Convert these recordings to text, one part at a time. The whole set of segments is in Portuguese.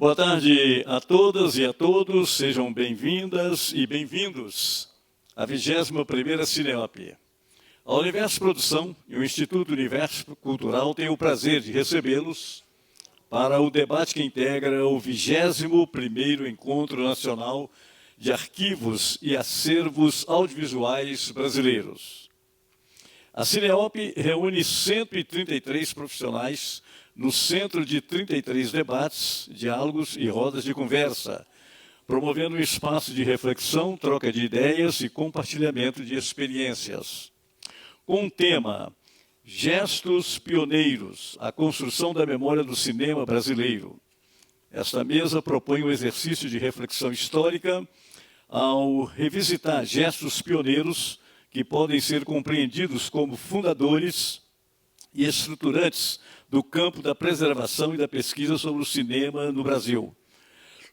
Boa tarde a todas e a todos, sejam bem-vindas e bem-vindos à 21ª Cineop. A Universo Produção e o Instituto Universo Cultural têm o prazer de recebê-los para o debate que integra o 21º Encontro Nacional de Arquivos e Acervos Audiovisuais Brasileiros. A Cineop reúne 133 profissionais no centro de 33 debates, diálogos e rodas de conversa, promovendo um espaço de reflexão, troca de ideias e compartilhamento de experiências. Com o tema Gestos Pioneiros, a construção da memória do cinema brasileiro. Esta mesa propõe um exercício de reflexão histórica ao revisitar gestos pioneiros que podem ser compreendidos como fundadores e estruturantes do campo da preservação e da pesquisa sobre o cinema no Brasil.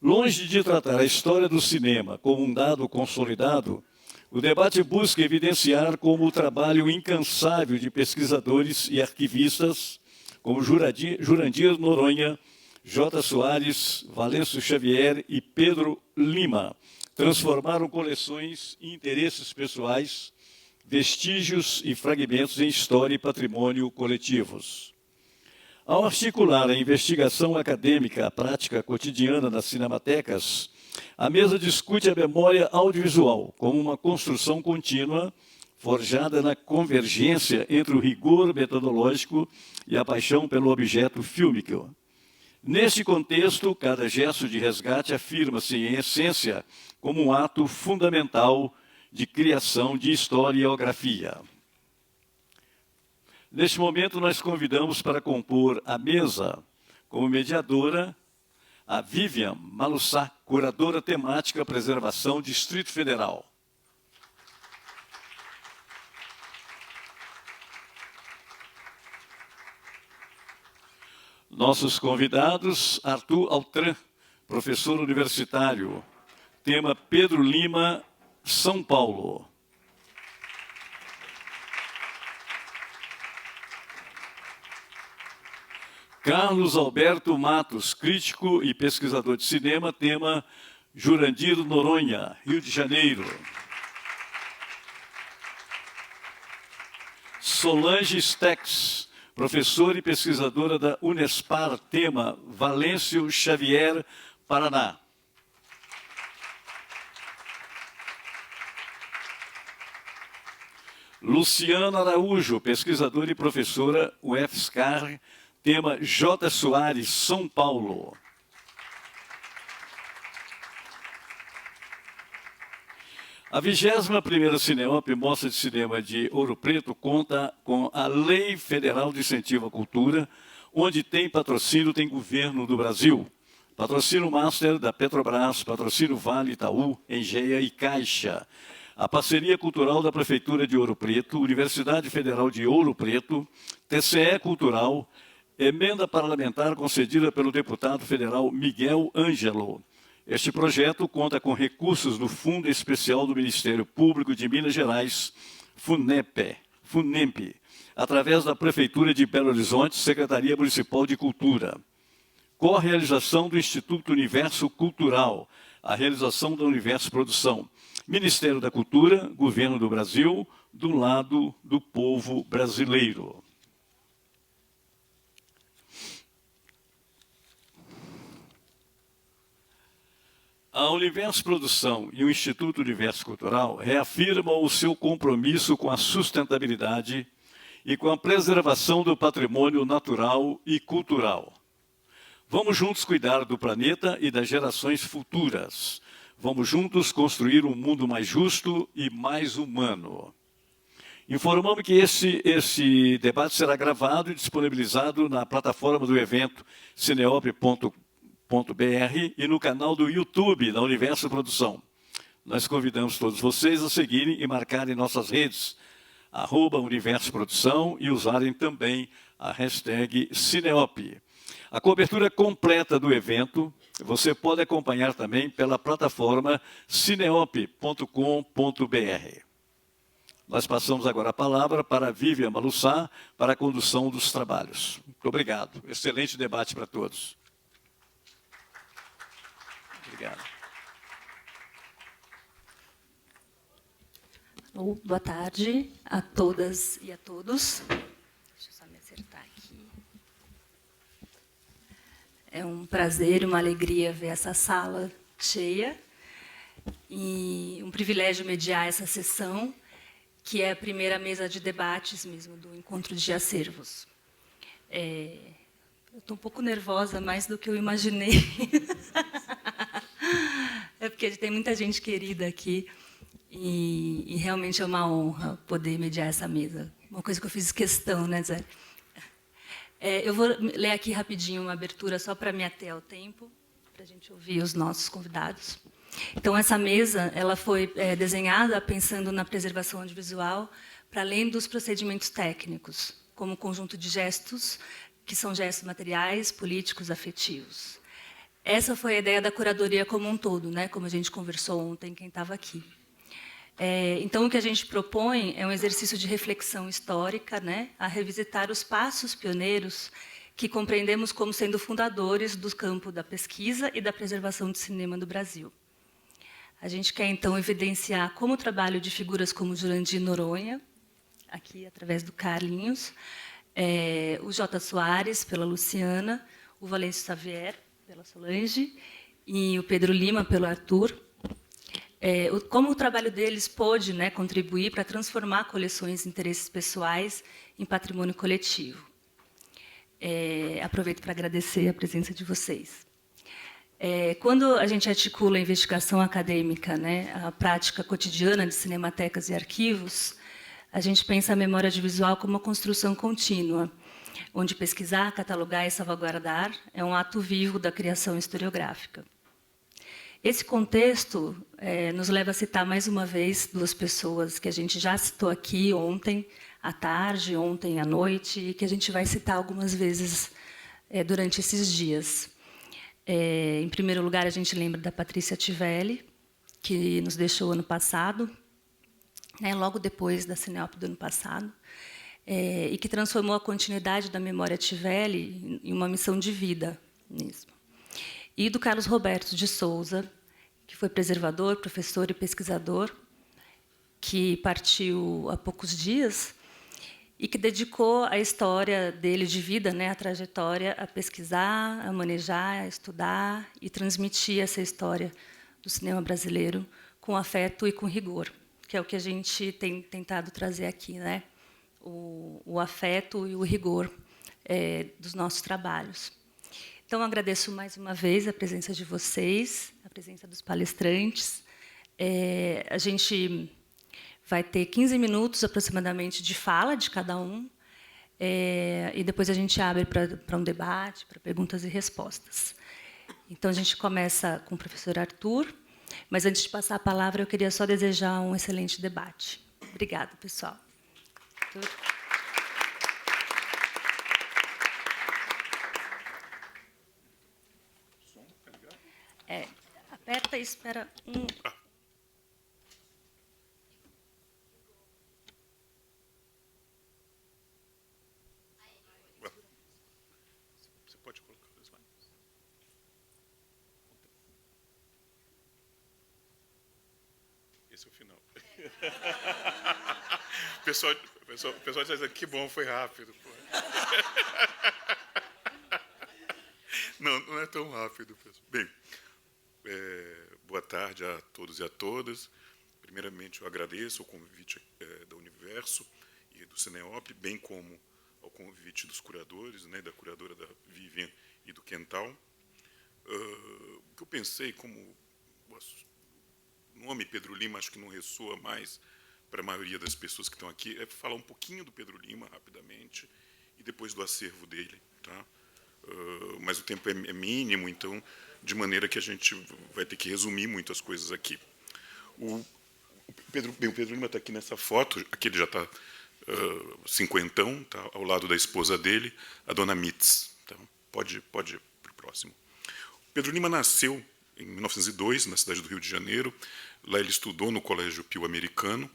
Longe de tratar a história do cinema como um dado consolidado, o debate busca evidenciar como o trabalho incansável de pesquisadores e arquivistas, como Jurandir Noronha, J. Soares, Valêncio Xavier e Pedro Lima, transformaram coleções e interesses pessoais, vestígios e fragmentos em história e patrimônio coletivos. Ao articular a investigação acadêmica, a prática cotidiana das cinematecas, a mesa discute a memória audiovisual como uma construção contínua, forjada na convergência entre o rigor metodológico e a paixão pelo objeto fílmico. Neste contexto, cada gesto de resgate afirma-se, em essência, como um ato fundamental de criação de historiografia. Neste momento, nós convidamos para compor a mesa, como mediadora, a Vivian Malussá, curadora temática Preservação Distrito Federal. Nossos convidados, Arthur Altran, professor universitário, tema Pedro Lima, São Paulo. Carlos Alberto Matos, crítico e pesquisador de cinema, tema Jurandir Noronha, Rio de Janeiro. Solange Stex, professora e pesquisadora da Unespar, tema Valêncio Xavier, Paraná. Luciana Araújo, pesquisadora e professora UFSCar, tema J. Soares, São Paulo. A 21ª Cineop, Mostra de Cinema de Ouro Preto, conta com a Lei Federal de Incentivo à Cultura, onde tem patrocínio, tem governo do Brasil. Patrocínio Master da Petrobras, patrocínio Vale, Itaú, Engea e Caixa. A parceria cultural da Prefeitura de Ouro Preto, Universidade Federal de Ouro Preto, TCE Cultural, emenda parlamentar concedida pelo deputado federal Miguel Ângelo. Este projeto conta com recursos do Fundo Especial do Ministério Público de Minas Gerais, FUNEMP, através da Prefeitura de Belo Horizonte, Secretaria Municipal de Cultura. Co-realização do Instituto Universo Cultural, a realização da Universo Produção. Ministério da Cultura, Governo do Brasil, do lado do povo brasileiro. A Universo Produção e o Instituto Universo Cultural reafirmam o seu compromisso com a sustentabilidade e com a preservação do patrimônio natural e cultural. Vamos juntos cuidar do planeta e das gerações futuras. Vamos juntos construir um mundo mais justo e mais humano. Informamos que esse debate será gravado e disponibilizado na plataforma do evento cineop.com.br e no canal do YouTube da Universo Produção. Nós convidamos todos vocês a seguirem e marcarem nossas redes, @Universo Produção, e usarem também a hashtag Cineop. A cobertura completa do evento você pode acompanhar também pela plataforma cineop.com.br. Nós passamos agora a palavra para a Vivian Malussá para a condução dos trabalhos. Muito obrigado. Excelente debate para todos. Obrigado. Boa tarde a todas e a todos. Deixa eu só me acertar aqui. É um prazer, uma alegria ver essa sala cheia e um privilégio mediar essa sessão, que é a primeira mesa de debates mesmo do Encontro de Acervos. Eu estou um pouco nervosa, mais do que eu imaginei. É porque tem muita gente querida aqui e realmente é uma honra poder mediar essa mesa. Uma coisa que eu fiz questão, né, Zé? Eu vou ler aqui rapidinho uma abertura só para me ater ao tempo, para a gente ouvir os nossos convidados. Então, essa mesa ela foi desenhada pensando na preservação audiovisual para além dos procedimentos técnicos, como um conjunto de gestos, que são gestos materiais, políticos, afetivos. Essa foi a ideia da curadoria como um todo, né? Como a gente conversou ontem, quem estava aqui. Então, o que a gente propõe é um exercício de reflexão histórica, né? A revisitar os passos pioneiros que compreendemos como sendo fundadores do campo da pesquisa e da preservação do cinema do Brasil. A gente quer, então, evidenciar como o trabalho de figuras como Jurandir Noronha, aqui através do Carlinhos, o J. Soares, pela Luciana, o Valêncio Xavier, pela Solange, e o Pedro Lima, pelo Arthur, como o trabalho deles pôde, né, contribuir para transformar coleções e interesses pessoais em patrimônio coletivo. Aproveito para agradecer a presença de vocês. Quando a gente articula a investigação acadêmica, né, a prática cotidiana de cinematecas e arquivos, a gente pensa a memória audiovisual como uma construção contínua, onde pesquisar, catalogar e salvaguardar é um ato vivo da criação historiográfica. Esse contexto nos leva a citar mais uma vez duas pessoas que a gente já citou aqui ontem à tarde, ontem à noite, e que a gente vai citar algumas vezes durante esses dias. Em primeiro lugar, a gente lembra da Patrícia Tivelli, que nos deixou ano passado, né, logo depois da Cineop do ano passado, e que transformou a continuidade da memória Tivelli em uma missão de vida mesmo. E do Carlos Roberto de Souza, que foi preservador, professor e pesquisador, que partiu há poucos dias e que dedicou a história dele de vida, né, a trajetória, a pesquisar, a manejar, a estudar e transmitir essa história do cinema brasileiro com afeto e com rigor, que é o que a gente tem tentado trazer aqui, né, o afeto e o rigor dos nossos trabalhos. Então, agradeço mais uma vez a presença de vocês, a presença dos palestrantes. A gente vai ter 15 minutos, aproximadamente, de fala de cada um, e depois a gente abre para um debate, para perguntas e respostas. Então, a gente começa com o professor Arthur, mas, antes de passar a palavra, eu queria só desejar um excelente debate. Obrigada, pessoal. Arthur. Aperta e espera um... Você pode colocar os slides. Esse é o final. O pessoal diz assim, que bom, foi rápido. Pô. Não é tão rápido, pessoal. Bem, boa tarde a todos e a todas. Primeiramente, eu agradeço o convite da Universo e do Cineop, bem como ao convite dos curadores, né, da curadora da Vivian e do Quental. O que eu pensei, como o nome Pedro Lima acho que não ressoa mais para a maioria das pessoas que estão aqui, é falar um pouquinho do Pedro Lima, rapidamente, e depois do acervo dele. Tá? Mas o tempo é mínimo, então, de maneira que a gente vai ter que resumir muitas coisas aqui. O Pedro Lima está aqui nessa foto, aqui ele já está cinquentão, tá, ao lado da esposa dele, a dona Mitz. Então, pode ir para o próximo. O Pedro Lima nasceu em 1902, na cidade do Rio de Janeiro. Lá ele estudou no Colégio Pio Americano,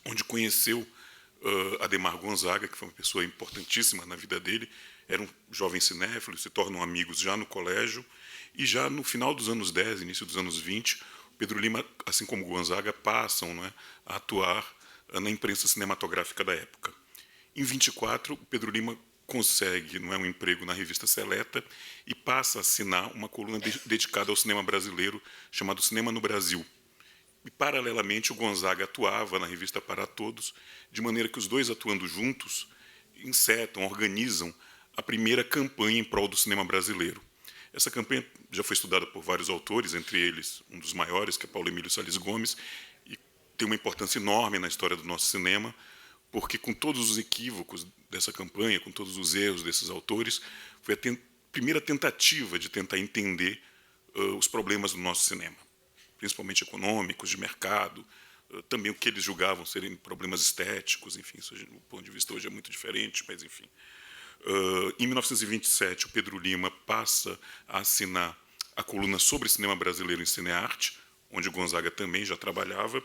onde conheceu Adhemar Gonzaga, que foi uma pessoa importantíssima na vida dele, era um jovem cinéfilo, se tornam amigos já no colégio, e já no final dos anos 10, início dos anos 20, Pedro Lima, assim como Gonzaga, passam, né, a atuar na imprensa cinematográfica da época. Em 24, o Pedro Lima consegue, não é, um emprego na revista Seleta e passa a assinar uma coluna dedicada ao cinema brasileiro, chamado Cinema no Brasil. E, paralelamente, o Gonzaga atuava na revista Para Todos, de maneira que os dois, atuando juntos, encetam, organizam a primeira campanha em prol do cinema brasileiro. Essa campanha já foi estudada por vários autores, entre eles um dos maiores, que é Paulo Emílio Salles Gomes, e tem uma importância enorme na história do nosso cinema, porque, com todos os equívocos dessa campanha, com todos os erros desses autores, foi a primeira tentativa de tentar entender os problemas do nosso cinema, principalmente econômicos, de mercado, também o que eles julgavam serem problemas estéticos, enfim, isso, o ponto de vista hoje é muito diferente, mas enfim. Em 1927, o Pedro Lima passa a assinar a coluna sobre cinema brasileiro em Cinearte, onde o Gonzaga também já trabalhava,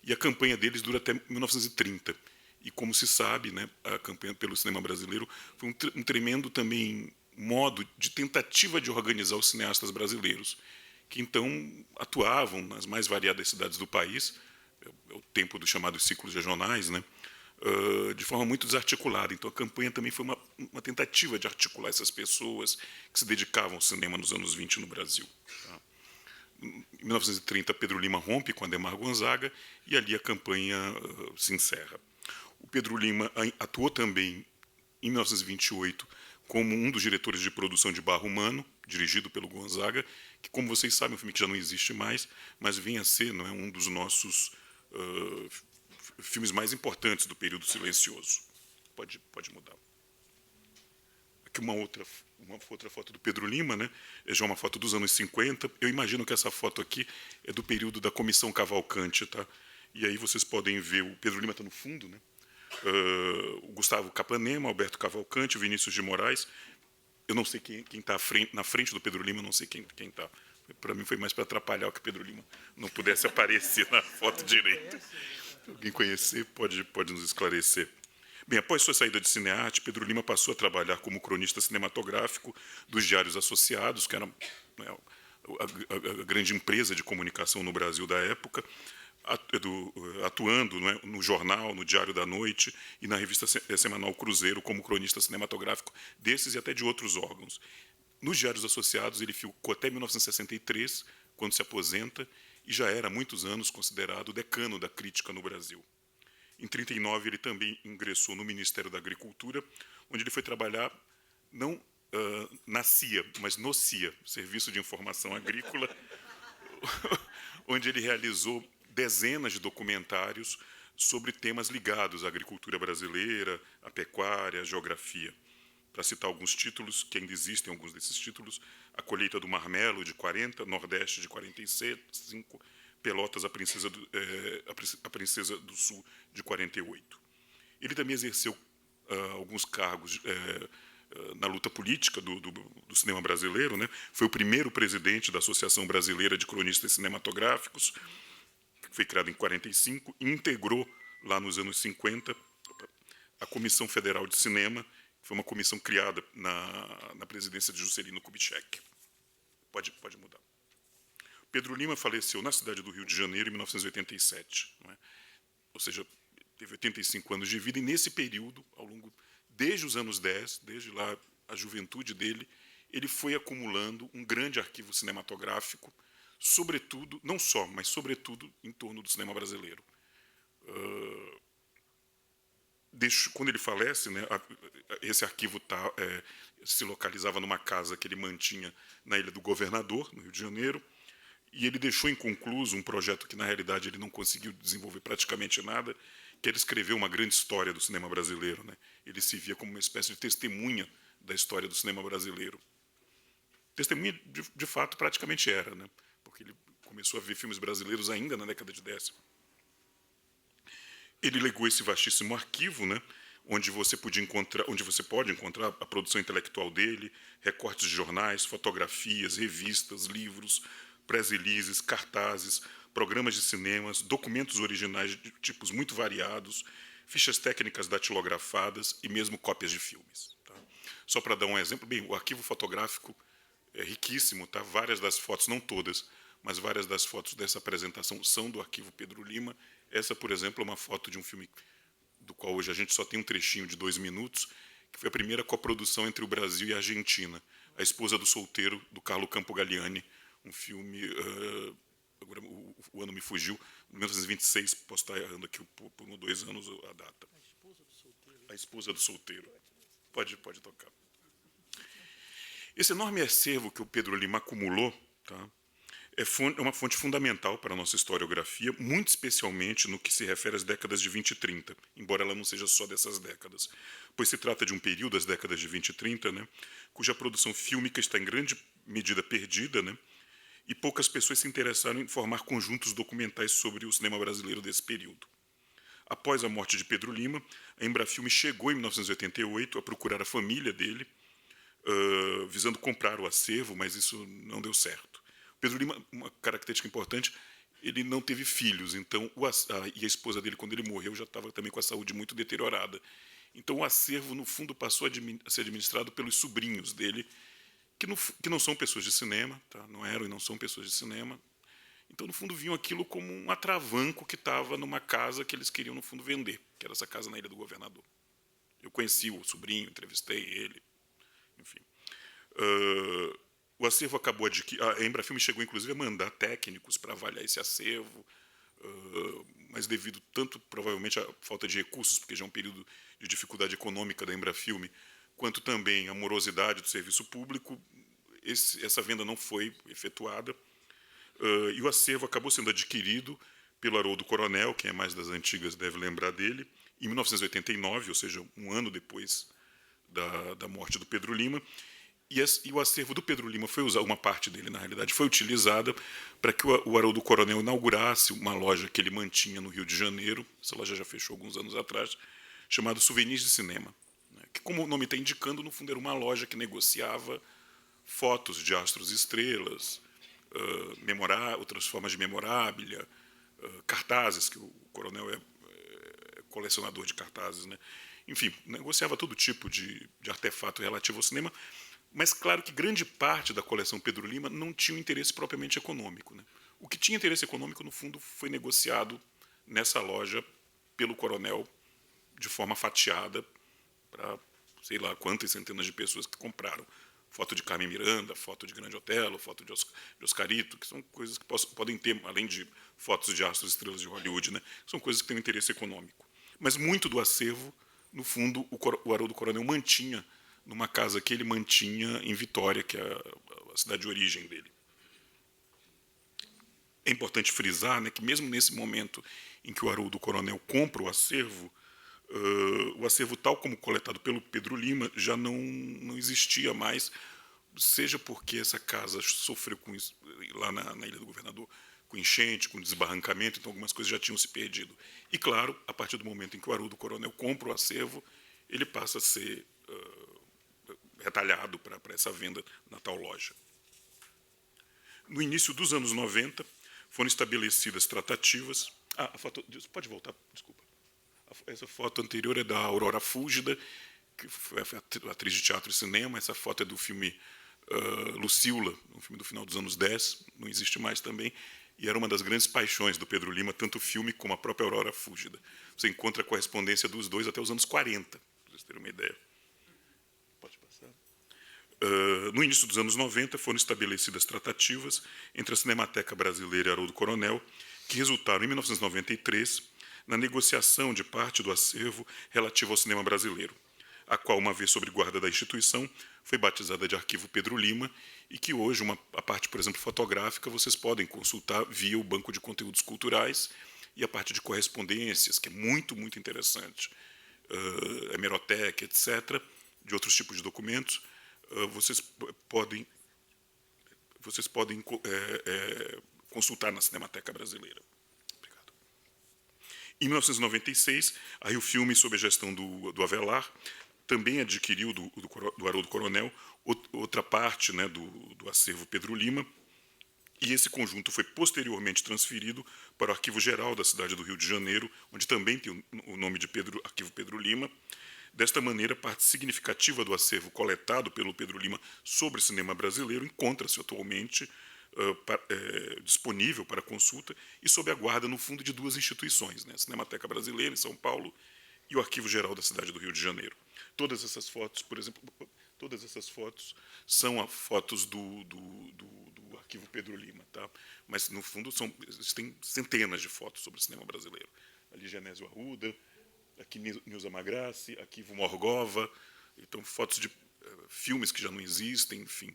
e a campanha deles dura até 1930. E, como se sabe, né, a campanha pelo cinema brasileiro foi um tremendo também modo de tentativa de organizar os cineastas brasileiros, que então atuavam nas mais variadas cidades do país, é o tempo dos chamados ciclos regionais, né, de forma muito desarticulada. Então, a campanha também foi uma tentativa de articular essas pessoas que se dedicavam ao cinema nos anos 20 no Brasil. Tá? Em 1930, Pedro Lima rompe com Adhemar Gonzaga e ali a campanha se encerra. O Pedro Lima atuou também, em 1928, como um dos diretores de produção de Barro Humano, dirigido pelo Gonzaga, que, como vocês sabem, é um filme que já não existe mais, mas vem a ser, não é, um dos nossos filmes mais importantes do período silencioso. Pode mudar. Aqui uma outra foto do Pedro Lima, né? É já uma foto dos anos 50. Eu imagino que essa foto aqui é do período da Comissão Cavalcante, tá? E aí vocês podem ver, o Pedro Lima está no fundo, né? O Gustavo Capanema, Alberto Cavalcante, o Vinícius de Moraes. Eu não sei quem está na frente do Pedro Lima, não sei quem está. Para mim foi mais para atrapalhar que o Pedro Lima não pudesse aparecer na foto direita. Se alguém conhecer, pode nos esclarecer. Bem, após sua saída de Cinearte, Pedro Lima passou a trabalhar como cronista cinematográfico dos Diários Associados, que era, né, a grande empresa de comunicação no Brasil da época, atuando, né, no jornal, no Diário da Noite e na revista semanal Cruzeiro como cronista cinematográfico desses e até de outros órgãos. Nos Diários Associados ele ficou até 1963, quando se aposenta, e já era há muitos anos considerado o decano da crítica no Brasil. Em 1939 ele também ingressou no Ministério da Agricultura, onde ele foi trabalhar não na CIA, mas no CIA, Serviço de Informação Agrícola, onde ele realizou dezenas de documentários sobre temas ligados à agricultura brasileira, à pecuária, à geografia. Para citar alguns títulos, que ainda existem alguns desses títulos: A Colheita do Marmelo, de 40, Nordeste, de 45, Pelotas, a Princesa do Sul, de 48. Ele também exerceu alguns cargos na luta política do cinema brasileiro, né? Foi o primeiro presidente da Associação Brasileira de Cronistas Cinematográficos, que foi criada em 45, e integrou, lá nos anos 50, a Comissão Federal de Cinema, que foi uma comissão criada na presidência de Juscelino Kubitschek. Pode mudar. Pedro Lima faleceu na cidade do Rio de Janeiro em 1987. Não é? Ou seja, teve 85 anos de vida, e nesse período, desde os anos 10, desde lá a juventude dele, ele foi acumulando um grande arquivo cinematográfico, sobretudo, não só, mas sobretudo em torno do cinema brasileiro. Quando ele falece, né, esse arquivo se localizava numa casa que ele mantinha na Ilha do Governador, no Rio de Janeiro, e ele deixou inconcluso um projeto que, na realidade, ele não conseguiu desenvolver praticamente nada, que era escrever uma grande história do cinema brasileiro, né? Ele se via como uma espécie de testemunha da história do cinema brasileiro. Testemunha, de fato, praticamente era, né? Porque ele começou a ver filmes brasileiros ainda na década de 10. Ele legou esse vastíssimo arquivo, né? onde você pode encontrar a produção intelectual dele, recortes de jornais, fotografias, revistas, livros, press releases, cartazes, programas de cinemas, documentos originais de tipos muito variados, fichas técnicas datilografadas e mesmo cópias de filmes. Tá? Só para dar um exemplo, bem, o arquivo fotográfico é riquíssimo, tá? Várias das fotos, não todas, mas várias das fotos dessa apresentação são do arquivo Pedro Lima. Essa, por exemplo, é uma foto de um filme do qual hoje a gente só tem um trechinho de 2 minutos, que foi a primeira coprodução entre o Brasil e a Argentina, A Esposa do Solteiro, do Carlo Campo Galliani, um filme, agora o ano me fugiu, 1926, posso estar errando aqui por 1 ou 2 anos a data. A Esposa do Solteiro. Pode tocar. Esse enorme acervo que o Pedro Lima acumulou, tá, é uma fonte fundamental para a nossa historiografia, muito especialmente no que se refere às décadas de 20 e 30, embora ela não seja só dessas décadas, pois se trata de um período, as décadas de 20 e 30, né, cuja produção fílmica está em grande medida perdida, né, e poucas pessoas se interessaram em formar conjuntos documentais sobre o cinema brasileiro desse período. Após a morte de Pedro Lima, a Embrafilme chegou, em 1988, a procurar a família dele, visando comprar o acervo, mas isso não deu certo. Pedro Lima, uma característica importante, ele não teve filhos, então e a esposa dele, quando ele morreu, já estava também com a saúde muito deteriorada. Então o acervo, no fundo, passou a ser administrado pelos sobrinhos dele, que não são pessoas de cinema, tá? Não eram e não são pessoas de cinema. Então, no fundo, viam aquilo como um atravanco que estava numa casa que eles queriam, no fundo, vender, que era essa casa na Ilha do Governador. Eu conheci o sobrinho, entrevistei ele, enfim. O acervo acabou a Embrafilme chegou, inclusive, a mandar técnicos para avaliar esse acervo, mas devido tanto, provavelmente, à falta de recursos, porque já é um período de dificuldade econômica da Embrafilme, quanto também a morosidade do serviço público, essa venda não foi efetuada, e o acervo acabou sendo adquirido pelo Haroldo Coronel, quem é mais das antigas deve lembrar dele, em 1989, ou seja, um ano depois da morte do Pedro Lima, e o acervo do Pedro Lima foi usado, uma parte dele, na realidade, foi utilizada para que o Haroldo Coronel inaugurasse uma loja que ele mantinha no Rio de Janeiro, essa loja já fechou alguns anos atrás, chamada Souvenirs de Cinema, né, que, como o nome está indicando, no fundo era uma loja que negociava fotos de astros e estrelas, outras formas de memorábilia, cartazes, que o Coronel é colecionador de cartazes, né? Enfim, negociava todo tipo de artefato relativo ao cinema, mas claro que grande parte da coleção Pedro Lima não tinha um interesse propriamente econômico, né? O que tinha interesse econômico, no fundo, foi negociado nessa loja pelo Coronel de forma fatiada para, sei lá, quantas centenas de pessoas que compraram. Foto de Carmen Miranda, foto de Grande Otelo, foto de Oscarito, que são coisas que podem ter, além de fotos de astros e estrelas de Hollywood, né? São coisas que têm um interesse econômico. Mas muito do acervo, no fundo, o Haroldo Coronel mantinha numa casa que ele mantinha em Vitória, que é a cidade de origem dele. É importante frisar, né, que mesmo nesse momento em que o Haroldo Coronel compra o acervo tal como coletado pelo Pedro Lima já não existia mais, seja porque essa casa sofreu com isso, lá na Ilha do Governador, com enchente, com desbarrancamento, então algumas coisas já tinham se perdido. E, claro, a partir do momento em que o Haroldo Coronel compra o acervo, ele passa a ser retalhado para essa venda na tal loja. No início dos anos 90, foram estabelecidas tratativas... a foto... Pode voltar, desculpa. Essa foto anterior é da Aurora Fúlgida, que foi atriz de teatro e cinema. Essa foto é do filme Lucila, um filme do final dos anos 10, não existe mais também, e era uma das grandes paixões do Pedro Lima, tanto o filme como a própria Aurora Fúlgida. Você encontra a correspondência dos dois até os anos 40, para vocês terem uma ideia. Pode passar. No início dos anos 90, foram estabelecidas tratativas entre a Cinemateca Brasileira e Haroldo Coronel, que resultaram, em 1993, na negociação de parte do acervo relativo ao cinema brasileiro, a qual, uma vez sob guarda da instituição, foi batizada de Arquivo Pedro Lima, e que hoje, a parte, por exemplo, fotográfica, vocês podem consultar via o Banco de Conteúdos Culturais, e a parte de correspondências, que é muito, muito interessante, hemeroteca, etc., de outros tipos de documentos, vocês podem consultar na Cinemateca Brasileira. Obrigado. Em 1996, aí o filme, sob a gestão do Avelar, também adquiriu do Haroldo Coronel outra parte, né, do acervo Pedro Lima, E esse conjunto foi posteriormente transferido para o Arquivo Geral da cidade do Rio de Janeiro, onde também tem o nome de Arquivo Pedro Lima. Desta maneira, parte significativa do acervo coletado pelo Pedro Lima sobre o cinema brasileiro encontra-se atualmente disponível para consulta e sob a guarda, no fundo, de duas instituições, né? A Cinemateca Brasileira, em São Paulo, e o Arquivo Geral da cidade do Rio de Janeiro. Todas essas fotos, por exemplo, todas essas fotos são fotos do Arquivo Pedro Lima, tá? Mas, no fundo, existem centenas de fotos sobre o cinema brasileiro. Ali, Genésio Arruda, aqui Nilza Magrassi, aqui Morgova, então fotos de filmes que já não existem, enfim,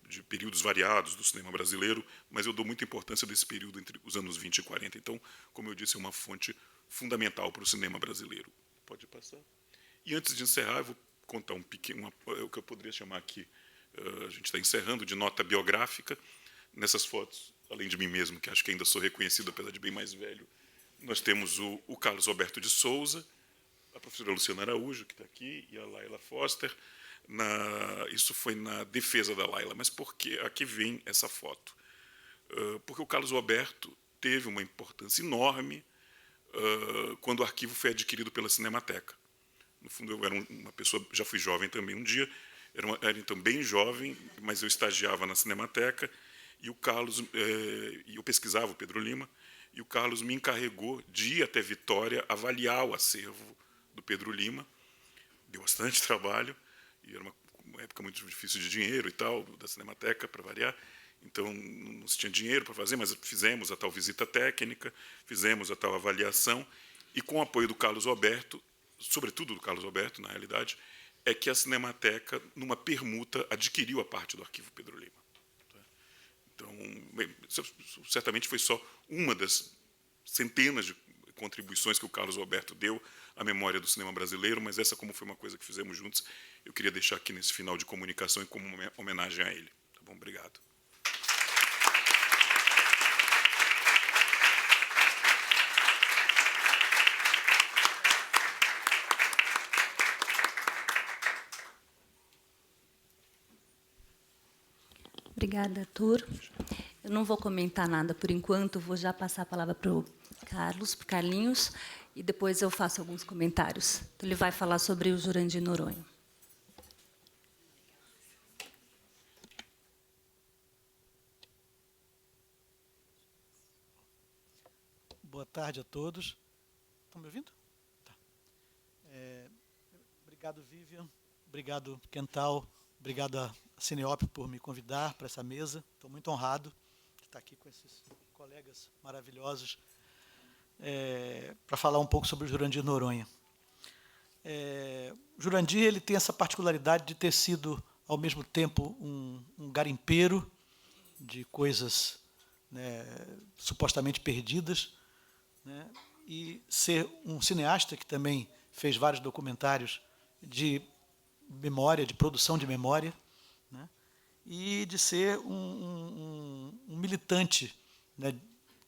de períodos variados do cinema brasileiro, mas eu dou muita importância desse período entre os anos 20 e 40. Então, como eu disse, é uma fonte fundamental para o cinema brasileiro. Pode passar. E antes de encerrar, eu vou contar o que eu poderia chamar aqui, a gente está encerrando, de nota biográfica. Nessas fotos, além de mim mesmo, que acho que ainda sou reconhecido, apesar de bem mais velho, nós temos o Carlos Roberto de Souza, a professora Luciana Araújo, que está aqui, e a Laila Foster. Isso foi na defesa da Laila, mas por que aqui vem essa foto? Porque o Carlos Roberto teve uma importância enorme quando o arquivo foi adquirido pela Cinemateca. No fundo, eu era uma pessoa, já fui jovem também um dia, era então bem jovem, mas eu estagiava na Cinemateca, e o Carlos, e eu pesquisava o Pedro Lima, e o Carlos me encarregou de ir até Vitória avaliar o acervo do Pedro Lima. Deu bastante trabalho, e era uma época muito difícil de dinheiro e tal, da Cinemateca, para variar. Então, não se tinha dinheiro para fazer, mas fizemos a tal visita técnica, fizemos a tal avaliação, e com o apoio do Carlos Roberto, sobretudo do Carlos Roberto, na realidade, é que a Cinemateca, numa permuta, adquiriu a parte do Arquivo Pedro Lima. Então, bem, certamente foi só uma das centenas de contribuições que o Carlos Roberto deu à memória do cinema brasileiro, mas essa, como foi uma coisa que fizemos juntos, eu queria deixar aqui nesse final de comunicação e como uma homenagem a ele. Tá bom? Obrigado. Obrigada, Arthur. Eu não vou comentar nada por enquanto, vou já passar a palavra para o Carlos, para o Carlinhos, e depois eu faço alguns comentários. Então, ele vai falar sobre o Jurandir Noronha. Boa tarde a todos. Estão me ouvindo? Tá. Obrigado, Vivian. Obrigado, Quental. Obrigado a Cineop por me convidar para essa mesa. Estou muito honrado de estar aqui com esses colegas maravilhosos para falar um pouco sobre o Jurandir Noronha. O Jurandir ele tem essa particularidade de ter sido, ao mesmo tempo, um garimpeiro de coisas, né, supostamente perdidas, né, e ser um cineasta que também fez vários documentários de memória, de produção de memória, né, e de ser um militante, né,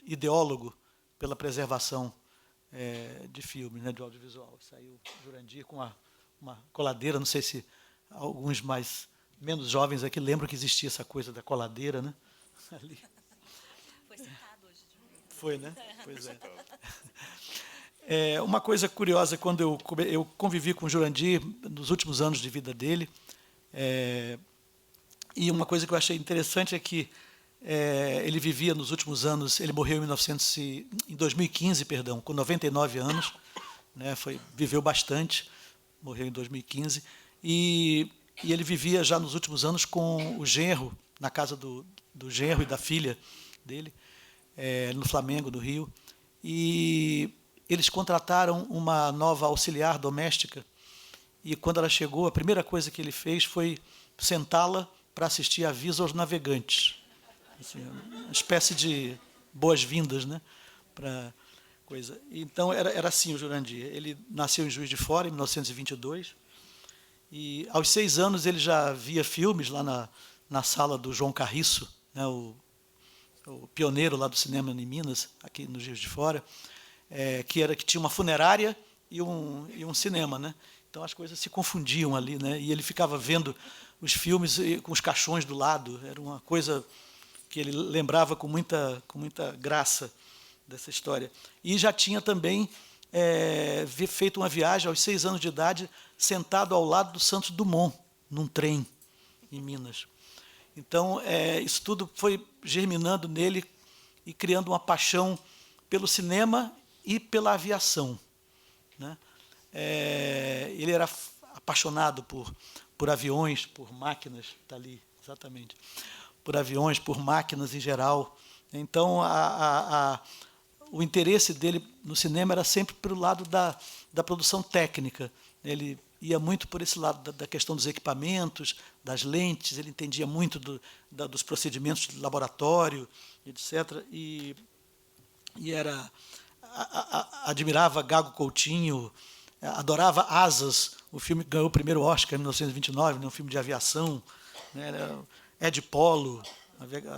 ideólogo pela preservação de filmes, né, de audiovisual. Saiu Jurandir com uma coladeira, não sei se alguns menos jovens aqui lembram que existia essa coisa da coladeira, né? Ali. Foi citado hoje de manhã. Foi, né? Pois é. Uma coisa curiosa, quando eu convivi com o Jurandir nos últimos anos de vida dele, e uma coisa que eu achei interessante é que ele vivia nos últimos anos, ele morreu em 2015, perdão, com 99 anos, né, viveu bastante, morreu em 2015, e ele vivia já nos últimos anos com o genro, na casa do genro e da filha dele, no Flamengo, do Rio, e eles contrataram uma nova auxiliar doméstica, e quando ela chegou, a primeira coisa que ele fez foi sentá-la para assistir aviso aos navegantes. Assim, uma espécie de boas-vindas, né, para coisa. Então, era assim o Jurandir. Ele nasceu em Juiz de Fora, em 1922, e aos 6 anos ele já via filmes lá na sala do João Carriço, né, o pioneiro lá do cinema em Minas, aqui no Juiz de Fora, que tinha uma funerária e um cinema, né? Então as coisas se confundiam ali, né? E ele ficava vendo os filmes com os caixões do lado. Era uma coisa que ele lembrava com muita graça dessa história. E já tinha também feito uma viagem aos 6 anos de idade, sentado ao lado do Santos Dumont, num trem, em Minas. Então, isso tudo foi germinando nele e criando uma paixão pelo cinema e pela aviação, né? Ele era apaixonado por aviões, por máquinas, está ali, exatamente, por aviões, por máquinas em geral. Então, o interesse dele no cinema era sempre pelo lado da produção técnica. Ele ia muito por esse lado da questão dos equipamentos, das lentes, ele entendia muito dos procedimentos de laboratório, etc. E admirava Gago Coutinho, adorava Asas, o filme que ganhou o primeiro Oscar em 1929, né, um filme de aviação, né, Ed Polo,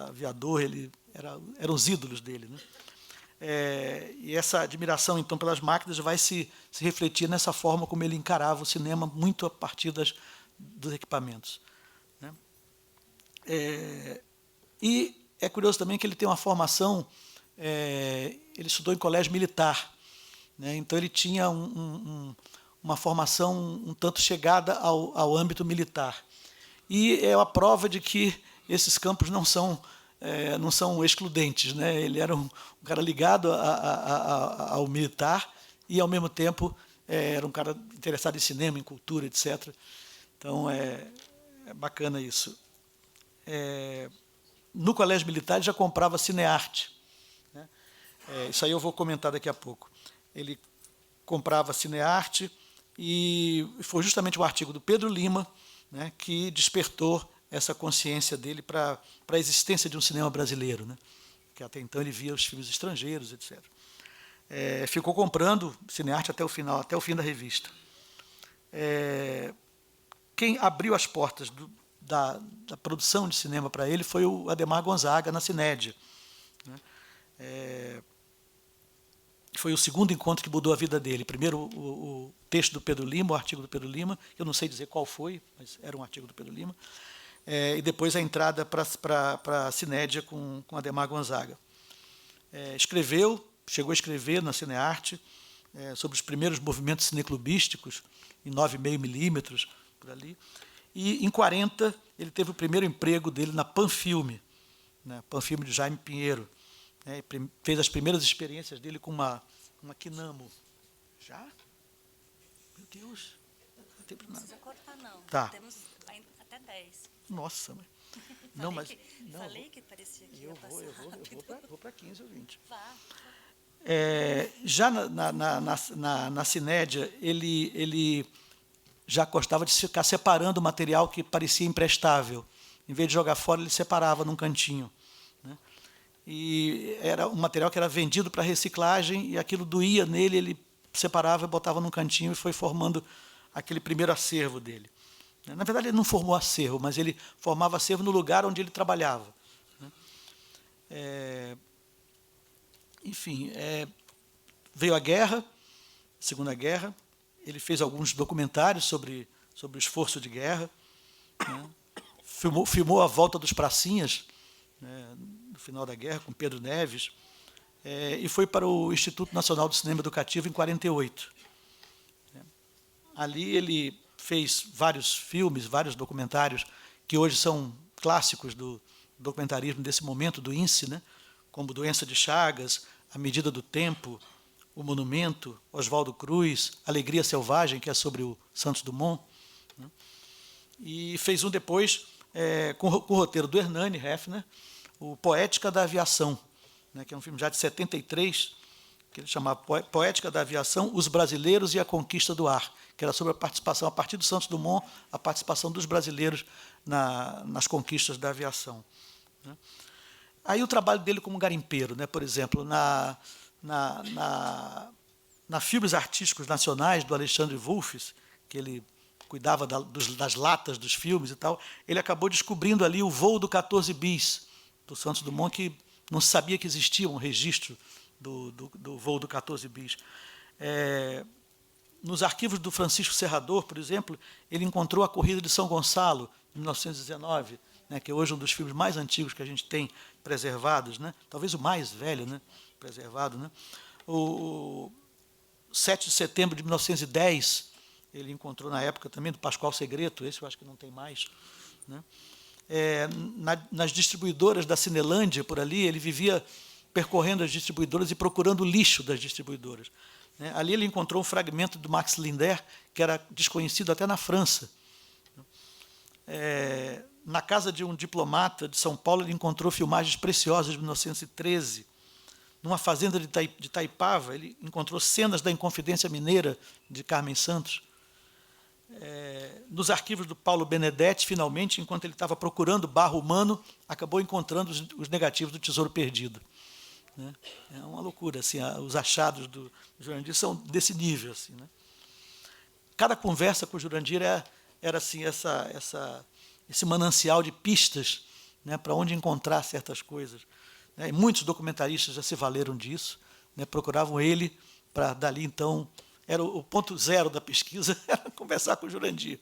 aviador, eram os ídolos dele, né? E essa admiração, então, pelas máquinas vai se refletir nessa forma como ele encarava o cinema, muito a partir dos equipamentos, né? E é curioso também que ele tem uma formação, ele estudou em colégio militar, né? Então ele tinha uma formação um tanto chegada ao âmbito militar. E é a prova de que esses campos não são excludentes, né? Ele era um cara ligado ao militar e, ao mesmo tempo, era um cara interessado em cinema, em cultura, etc. Então, é bacana isso. No colégio militar, ele já comprava Cinearte, né? Isso aí eu vou comentar daqui a pouco. Ele comprava Cinearte e foi justamente o artigo do Pedro Lima, né, que despertou essa consciência dele para a existência de um cinema brasileiro, né? Que até então ele via os filmes estrangeiros, etc. Ficou comprando Cinearte até o final, até o fim da revista. Quem abriu as portas da produção de cinema para ele foi o Adhemar Gonzaga, na Cinédia, né? Foi o segundo encontro que mudou a vida dele. Primeiro o texto do Pedro Lima, o artigo do Pedro Lima, eu não sei dizer qual foi, mas era um artigo do Pedro Lima. E depois a entrada para a Cinédia com Adhemar Gonzaga. Chegou a escrever na Cinearte sobre os primeiros movimentos cineclubísticos, em 9,5 milímetros, por ali. E, em 40, ele teve o primeiro emprego dele na Panfilme, né? Panfilme de Jaime Pinheiro. Fez as primeiras experiências dele com uma Kinamo. Já? Meu Deus. Não tem nada. Não precisa cortar, não. Tá. Temos até 10. Nossa, mas... Falei que parecia que ia passar rápido. Eu vou para 15 ou 20. Vá. Já na Cinédia, ele já gostava de ficar separando o material que parecia imprestável. Em vez de jogar fora, ele separava num cantinho, né? E era um material que era vendido para reciclagem e aquilo doía nele, ele separava e botava num cantinho e foi formando aquele primeiro acervo dele. Na verdade, ele não formou acervo, mas ele formava acervo no lugar onde ele trabalhava, né? Enfim, veio a guerra, Segunda Guerra, ele fez alguns documentários sobre o esforço de guerra, né? Filmou a volta dos pracinhas, né, no final da guerra, com Pedro Neves, e foi para o Instituto Nacional do Cinema Educativo em 48. Ali ele fez vários filmes, vários documentários, que hoje são clássicos do documentarismo desse momento, do INSE, né, como Doença de Chagas, A Medida do Tempo, O Monumento, Oswaldo Cruz, Alegria Selvagem, que é sobre o Santos Dumont, né? E fez um depois, com o roteiro do Hernani Hefner, o Poética da Aviação, né, que é um filme já de 73, que ele chamava Poética da Aviação, Os Brasileiros e a Conquista do Ar, que era sobre a participação, a partir do Santos Dumont, a participação dos brasileiros nas conquistas da aviação, né? Aí o trabalho dele como garimpeiro, né, por exemplo, na Filmes Artísticos Nacionais, do Alexandre Wolffs, que ele cuidava das latas dos filmes e tal, ele acabou descobrindo ali o voo do 14 bis, do Santos Dumont, que não se sabia que existia um registro do voo do 14 bis. Nos arquivos do Francisco Serrador, por exemplo, ele encontrou a corrida de São Gonçalo, em 1919, né, que é hoje um dos filmes mais antigos que a gente tem preservados, né, talvez o mais velho, né, preservado. Né. O 7 de setembro de 1910, ele encontrou na época também, do Pascoal Segreto, esse eu acho que não tem mais. Né. Nas distribuidoras da Cinelândia, por ali, ele vivia percorrendo as distribuidoras e procurando o lixo das distribuidoras. Né. Ali ele encontrou um fragmento do Max Linder, que era desconhecido até na França. Na casa de um diplomata de São Paulo, ele encontrou filmagens preciosas de 1913. Numa fazenda de Itaipava, ele encontrou cenas da Inconfidência Mineira de Carmen Santos. Nos arquivos do Paulo Benedetti, finalmente, enquanto ele estava procurando barro humano, acabou encontrando os negativos do Tesouro Perdido. Né? É uma loucura, assim, os achados do Jurandir são desse nível. Assim, né? Cada conversa com o Jurandir era assim, esse manancial de pistas, né, para onde encontrar certas coisas. Né? E muitos documentaristas já se valeram disso, né, procuravam ele para, dali, então, era o ponto zero da pesquisa, era conversar com o Jurandir.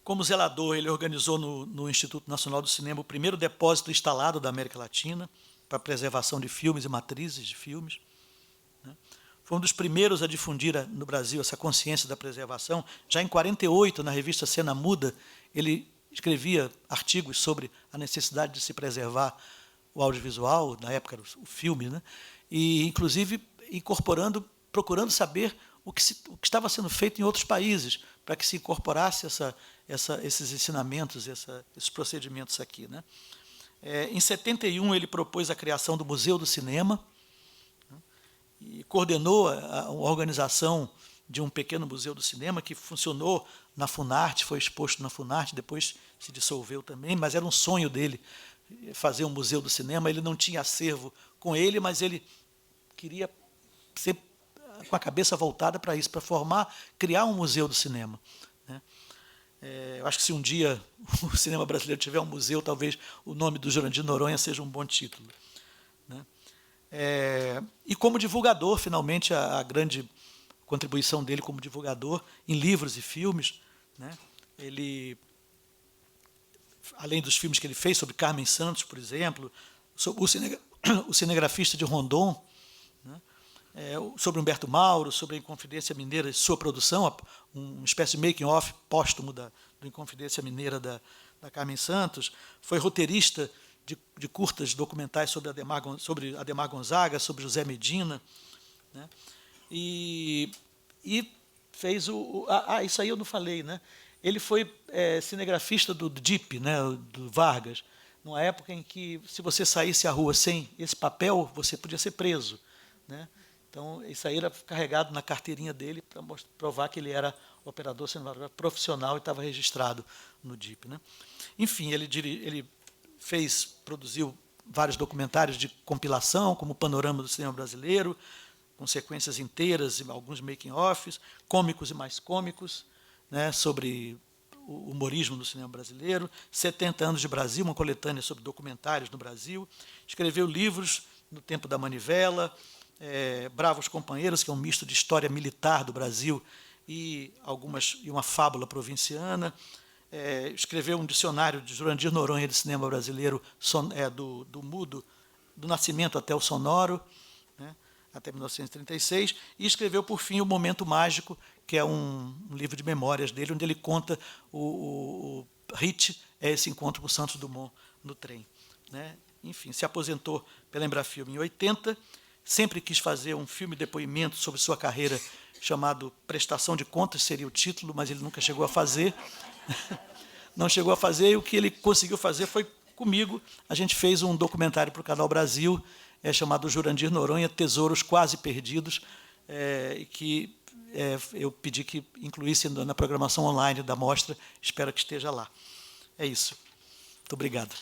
Como zelador, ele organizou no Instituto Nacional do Cinema o primeiro depósito instalado da América Latina para a preservação de filmes e matrizes de filmes. Né? Foi um dos primeiros a difundir no Brasil essa consciência da preservação. Já em 1948, na revista Cena Muda, ele escrevia artigos sobre a necessidade de se preservar o audiovisual, na época era o filme, né? E, inclusive, procurando saber o que estava sendo feito em outros países, para que se incorporasse esses ensinamentos, esses procedimentos aqui. Né? Em 71, ele propôs a criação do Museu do Cinema, né? E coordenou a organização de um pequeno museu do cinema que funcionou na Funarte, foi exposto na Funarte, depois se dissolveu também, mas era um sonho dele fazer um museu do cinema. Ele não tinha acervo com ele, mas ele queria ser com a cabeça voltada para isso, para criar um museu do cinema. Né? Eu acho que se um dia o cinema brasileiro tiver um museu, talvez o nome do Jurandir Noronha seja um bom título. Né? E como divulgador, finalmente, a grande contribuição dele como divulgador em livros e filmes. Né? Ele, além dos filmes que ele fez sobre Carmen Santos, por exemplo, sobre o cinegrafista de Rondon, né? Sobre Humberto Mauro, sobre a Inconfidência Mineira e sua produção, uma espécie de making-off póstumo do Inconfidência Mineira da Carmen Santos. Foi roteirista de curtas documentais sobre Adhemar Gonzaga, sobre José Medina. Né? E fez isso aí eu não falei, né? Ele foi cinegrafista do DIP, né, do Vargas, numa época em que, se você saísse à rua sem esse papel, você podia ser preso. Né? Então, isso aí era carregado na carteirinha dele para provar que ele era operador cinematográfico profissional e estava registrado no DIP. Né? Enfim, ele produziu vários documentários de compilação, como o Panorama do Cinema Brasileiro, com sequências inteiras e alguns making-offs, cômicos e mais cômicos, né, sobre o humorismo no cinema brasileiro. 70 anos de Brasil, uma coletânea sobre documentários no Brasil. Escreveu livros no tempo da Manivela, Bravos Companheiros, que é um misto de história militar do Brasil e uma fábula provinciana. Escreveu um dicionário de Jurandir Noronha de cinema brasileiro, do mudo, do nascimento até o sonoro, né, até 1936, e escreveu, por fim, O Momento Mágico, que é um livro de memórias dele, onde ele conta o hit, esse encontro com o Santos Dumont no trem. Né? Enfim, se aposentou pela Embrafilme em 80, sempre quis fazer um filme depoimento sobre sua carreira, chamado Prestação de Contas, seria o título, mas ele nunca chegou a fazer. Não chegou a fazer, e o que ele conseguiu fazer foi comigo. A gente fez um documentário para o Canal Brasil, chamado Jurandir Noronha, Tesouros Quase Perdidos, que eu pedi que incluísse na programação online da mostra. Espero que esteja lá. É isso. Muito obrigado.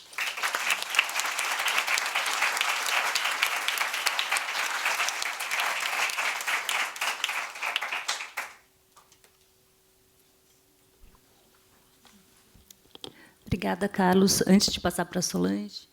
Obrigada, Carlos. Antes de passar para a Solange,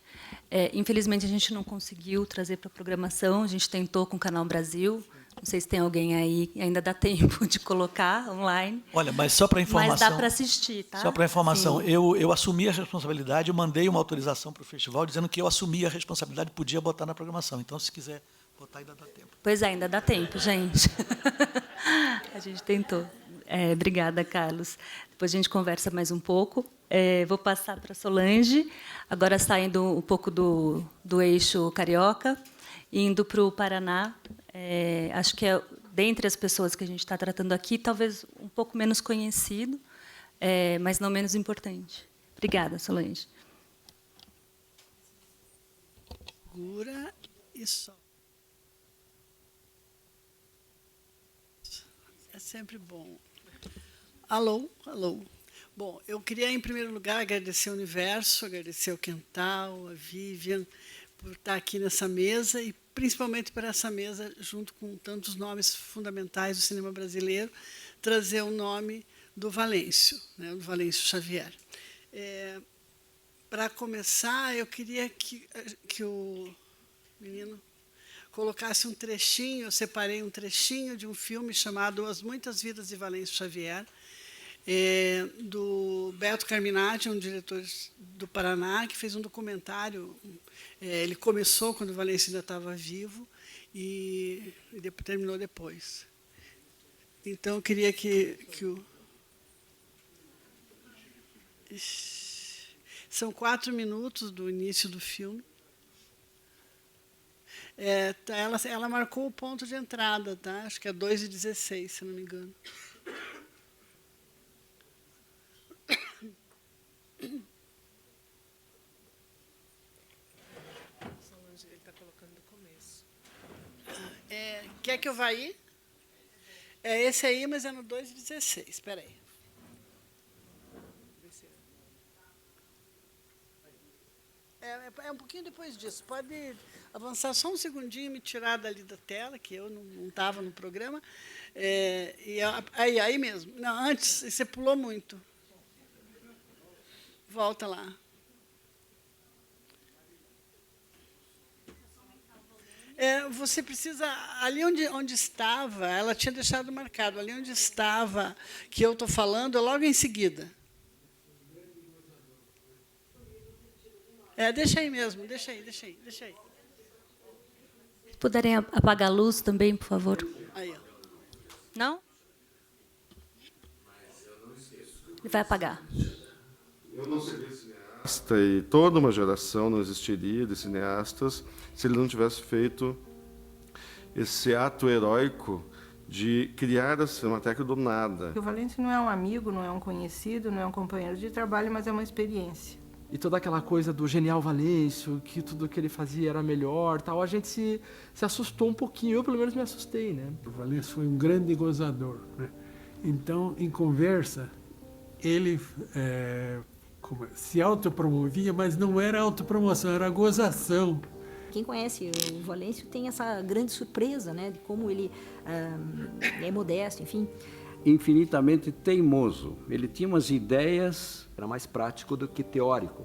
infelizmente a gente não conseguiu trazer para a programação, a gente tentou com o Canal Brasil, Não sei se tem alguém aí, ainda dá tempo de colocar online. Olha, mas só para informação... Mas dá para assistir, tá? Só para informação, Sim. eu assumi a responsabilidade, eu mandei uma autorização para o festival dizendo que eu assumia a responsabilidade e podia botar na programação. Então, se quiser botar, ainda dá tempo. Pois é, ainda dá tempo, gente. A gente tentou. Obrigada, Carlos. Depois a gente conversa mais um pouco. Vou passar para a Solange, agora saindo um pouco do eixo carioca, indo para o Paraná. Acho que dentre as pessoas que a gente está tratando aqui, talvez um pouco menos conhecido, mas não menos importante. Obrigada, Solange. Segura e só. É sempre bom. Alô, alô. Bom, eu queria, em primeiro lugar, agradecer ao Universo, agradecer ao Quental, a Vivian, por estar aqui nessa mesa e, principalmente, por essa mesa, junto com tantos nomes fundamentais do cinema brasileiro, trazer o nome do Valêncio, né, do Valêncio Xavier. Para começar, eu queria que o menino colocasse um trechinho, eu separei um trechinho de um filme chamado As Muitas Vidas de Valêncio Xavier, do Beto Carminati, um diretor do Paraná, que fez um documentário. Ele começou quando o Valêncio ainda estava vivo e terminou depois. Então, eu queria que o... São 4 minutos do início do filme. Ela marcou o ponto de entrada, tá? Acho que é 2:16, se não me engano. Ele está colocando no começo. Quer que eu vá aí? É esse aí, mas é no 2:16. Espera aí. É um pouquinho depois disso. Pode avançar só um segundinho e me tirar dali da tela, que eu não estava no programa. Aí mesmo. Não, antes, você pulou muito. Volta lá. Você precisa... Ali onde estava, ela tinha deixado marcado, ali onde estava, que eu estou falando, é logo em seguida. Deixa aí mesmo, deixa aí. Se puderem apagar a luz também, por favor. Aí, ó. Não? Ele vai apagar. Eu não seria cineasta e toda uma geração não existiria de cineastas se ele não tivesse feito esse ato heróico de criar a Cinemateca do nada. O Valêncio não é um amigo, não é um conhecido, não é um companheiro de trabalho, mas é uma experiência. E toda aquela coisa do genial Valêncio, que tudo que ele fazia era melhor, tal, a gente se assustou um pouquinho, eu pelo menos me assustei, né? O Valêncio foi um grande gozador, né? Então, em conversa, ele se autopromovia, mas não era autopromoção, era gozação. Quem conhece o Valêncio tem essa grande surpresa, né, de como ele é modesto, enfim. Infinitamente teimoso. Ele tinha umas ideias, era mais prático do que teórico.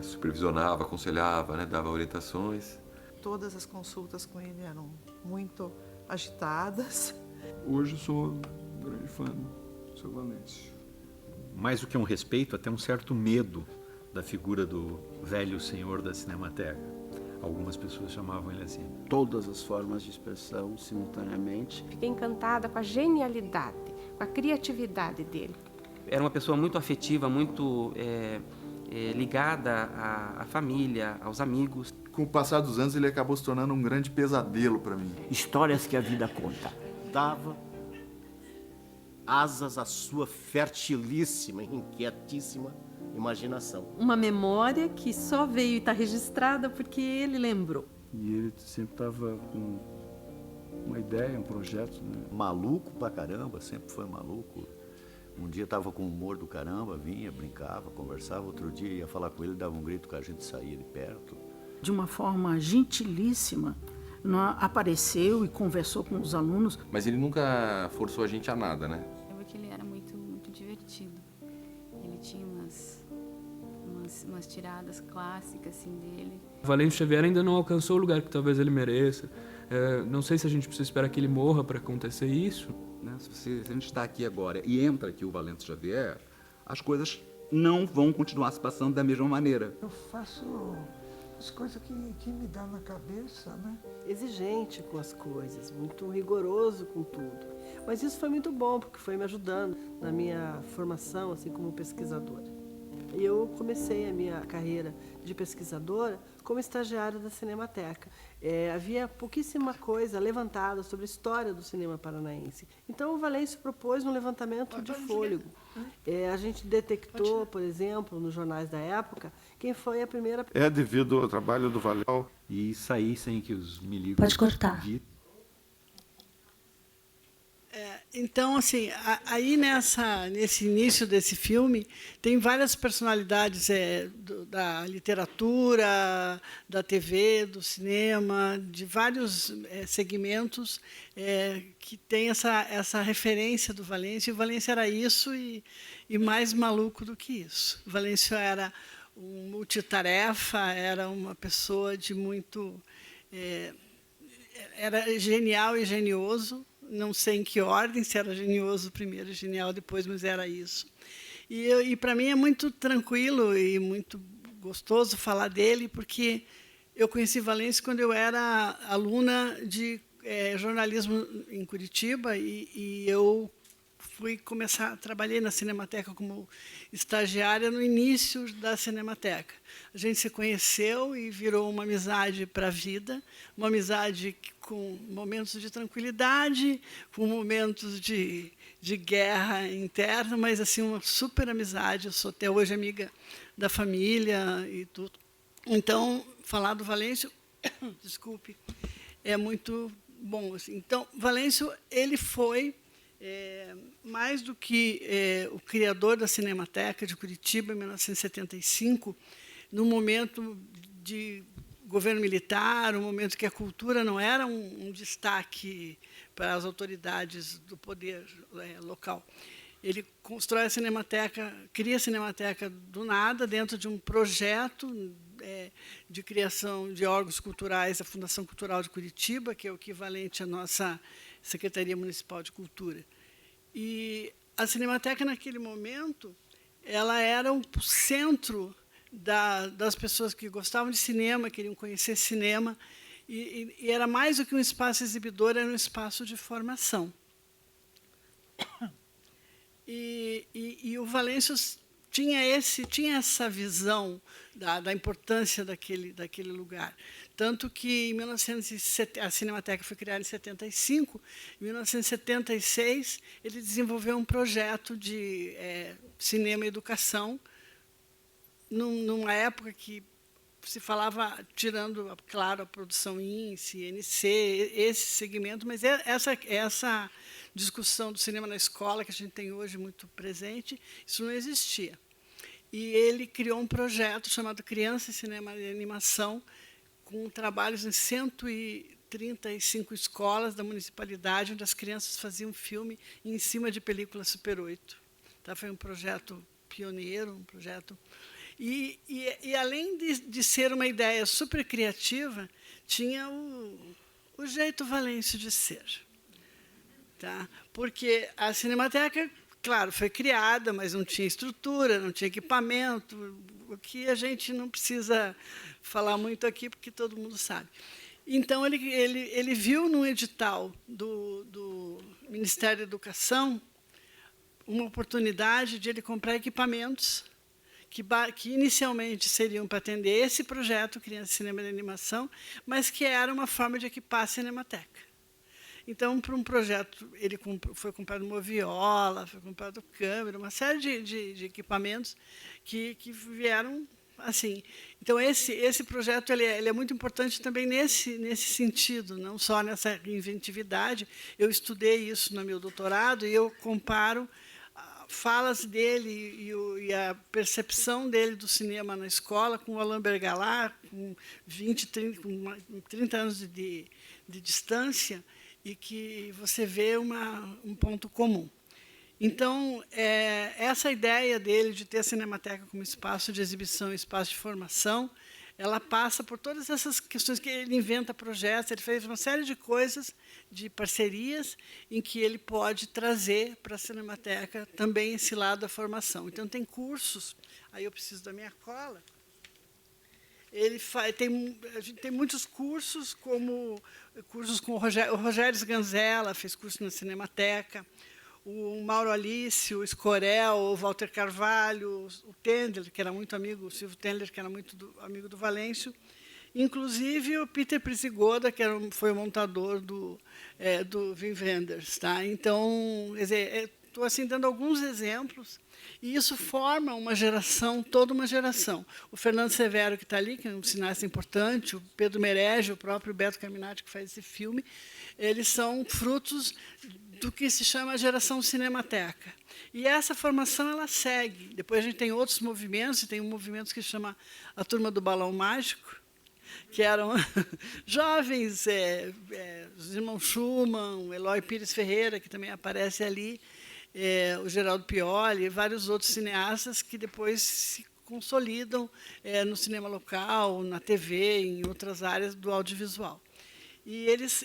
Supervisionava, aconselhava, né, dava orientações. Todas as consultas com ele eram muito agitadas. Hoje eu sou um grande fã do seu Valêncio. Mais do que um respeito, até um certo medo da figura do velho senhor da Cinemateca. Algumas pessoas chamavam ele assim. Todas as formas de expressão simultaneamente. Fiquei encantada com a genialidade, com a criatividade dele. Era uma pessoa muito afetiva, muito ligada à família, aos amigos. Com o passar dos anos, ele acabou se tornando um grande pesadelo para mim. Histórias que a vida conta. Dava asas à sua fertilíssima, inquietíssima imaginação. Uma memória que só veio e está registrada porque ele lembrou. E ele sempre estava com uma ideia, um projeto, né? Maluco pra caramba, sempre foi maluco. Um dia estava com humor do caramba, vinha, brincava, conversava. Outro dia ia falar com ele, dava um grito que a gente saía de perto. De uma forma gentilíssima, apareceu e conversou com os alunos. Mas ele nunca forçou a gente a nada, né? Eu lembro que ele era muito divertido. Ele tinha umas tiradas clássicas assim dele. O Valêncio Xavier ainda não alcançou o lugar que talvez ele mereça. Não sei se a gente precisa esperar que ele morra para acontecer isso. Né? Se a gente está aqui agora e entra aqui o Valente Xavier, as coisas não vão continuar se passando da mesma maneira. Eu faço as coisas que me dá na cabeça, né? Exigente com as coisas, muito rigoroso com tudo. Mas isso foi muito bom, porque foi me ajudando na minha formação, assim, como pesquisadora. E eu comecei a minha carreira de pesquisadora como estagiária da Cinemateca. Havia pouquíssima coisa levantada sobre a história do cinema paranaense. Então, o Valêncio propôs um levantamento de fôlego. A gente detectou, por exemplo, nos jornais da época, quem foi a primeira... É devido ao trabalho do Valel. E sair sem que os milicos... Pode cortar. Então, assim, aí nesse início desse filme, tem várias personalidades da literatura, da TV, do cinema, de vários segmentos que tem essa referência do Valêncio. E o Valêncio era isso e mais maluco do que isso. O Valêncio era um multitarefa, era uma pessoa de muito... era genial e genioso. Não sei em que ordem, se era genioso primeiro e genial depois, mas era isso. E para mim é muito tranquilo e muito gostoso falar dele, porque eu conheci Valêncio quando eu era aluna de jornalismo em Curitiba e eu trabalhei na Cinemateca como estagiária no início da Cinemateca. A gente se conheceu e virou uma amizade para a vida, uma amizade com momentos de tranquilidade, com momentos de guerra interna, mas assim uma super amizade. Eu sou até hoje amiga da família e tudo. Então, falar do Valêncio, desculpe, é muito bom. Assim. Então, Valêncio, ele foi mais do que o criador da Cinemateca de Curitiba, em 1975, no momento de governo militar, um momento que a cultura não era um destaque para as autoridades do poder local. Ele constrói a Cinemateca, cria a Cinemateca do nada, dentro de um projeto de criação de órgãos culturais, a Fundação Cultural de Curitiba, que é o equivalente à nossa Secretaria Municipal de Cultura. E a Cinemateca, naquele momento, ela era um centro das pessoas que gostavam de cinema, queriam conhecer cinema, e era mais do que um espaço exibidor, era um espaço de formação. E o Valêncio tinha essa visão da importância daquele lugar. Tanto que a Cinemateca foi criada em 75, em 1976 ele desenvolveu um projeto de cinema e educação, numa época que se falava, tirando, claro, a produção INSE, INC, esse segmento, mas essa discussão do cinema na escola, que a gente tem hoje muito presente, isso não existia. E ele criou um projeto chamado Criança, Cinema e Animação, com trabalhos em 135 escolas da municipalidade, onde as crianças faziam filme em cima de película Super 8. Então, foi um projeto pioneiro, um projeto... E além de ser uma ideia super criativa, tinha o jeito Valêncio de ser. Tá? Porque a Cinemateca, claro, foi criada, mas não tinha estrutura, não tinha equipamento, o que a gente não precisa falar muito aqui, porque todo mundo sabe. Então, ele viu no edital do Ministério da Educação uma oportunidade de ele comprar equipamentos que inicialmente seriam para atender esse projeto, Criança, Cinema e Animação, mas que era uma forma de equipar a Cinemateca. Então, para um projeto, foi comprado uma viola, foi comprado câmera, uma série de equipamentos que vieram assim. Então, esse projeto ele é muito importante também nesse sentido, não só nessa inventividade. Eu estudei isso no meu doutorado e eu comparo falas dele e a percepção dele do cinema na escola com o Alain Bergalard, com 30 anos de distância, e que você vê um ponto comum. Então, essa ideia dele de ter a Cinemateca como espaço de exibição, espaço de formação, ela passa por todas essas questões que ele inventa projetos, ele fez uma série de coisas, de parcerias, em que ele pode trazer para a Cinemateca também esse lado da formação. Então, tem cursos, aí eu preciso da minha cola. A gente tem muitos cursos, como cursos com o Rogério Sganzella, fez curso na Cinemateca, o Mauro Alice, o Escorel, o Walter Carvalho, o Tendler, que era muito amigo, o Silvio Tendler, que era muito amigo do Valêncio, inclusive o Peter Prisigoda, que foi o montador do Wim Wenders. Tá? Então, estou assim, dando alguns exemplos, e isso forma uma geração, toda uma geração. O Fernando Severo, que está ali, que é um cineasta importante, o Pedro Merege, o próprio Beto Caminati, que faz esse filme, eles são frutos do que se chama a geração Cinemateca. E essa formação ela segue. Depois a gente tem outros movimentos, e tem um movimento que se chama a Turma do Balão Mágico, que eram jovens, os irmãos Schumann, o Eloy Pires Ferreira, que também aparece ali, o Geraldo Pioli, e vários outros cineastas que depois se consolidam no cinema local, na TV, em outras áreas do audiovisual. E eles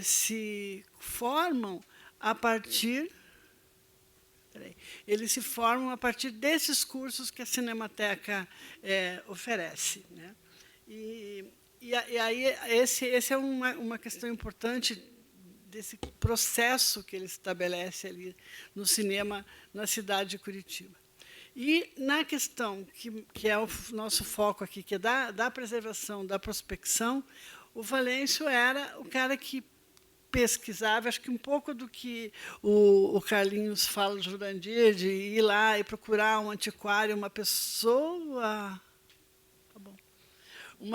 se formam a partir desses cursos que a Cinemateca oferece, né? E aí esse é uma questão importante desse processo que ele estabelece ali no cinema na cidade de Curitiba. E na questão que é o nosso foco aqui, que é da preservação, da prospecção, o Valêncio era o cara que pesquisava, acho que um pouco do que o Carlinhos fala do Jurandir, de ir lá e procurar um antiquário, uma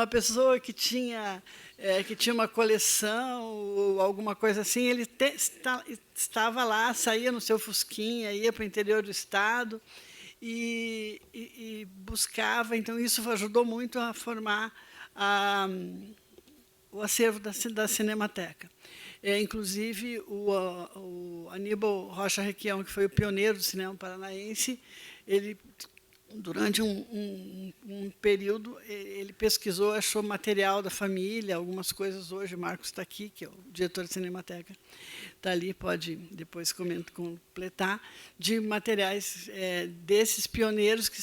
pessoa que tinha uma coleção ou alguma coisa assim, ele estava lá, saía no seu fusquinha, ia para o interior do estado e buscava. Então, isso ajudou muito a formar o acervo da Cinemateca. Inclusive, o Aníbal Rocha Requião, que foi o pioneiro do cinema paranaense, ele, durante um período, ele pesquisou, achou material da família, algumas coisas hoje. O Marcos está aqui, que é o diretor da Cinemateca, está ali, pode depois completar, de materiais desses pioneiros que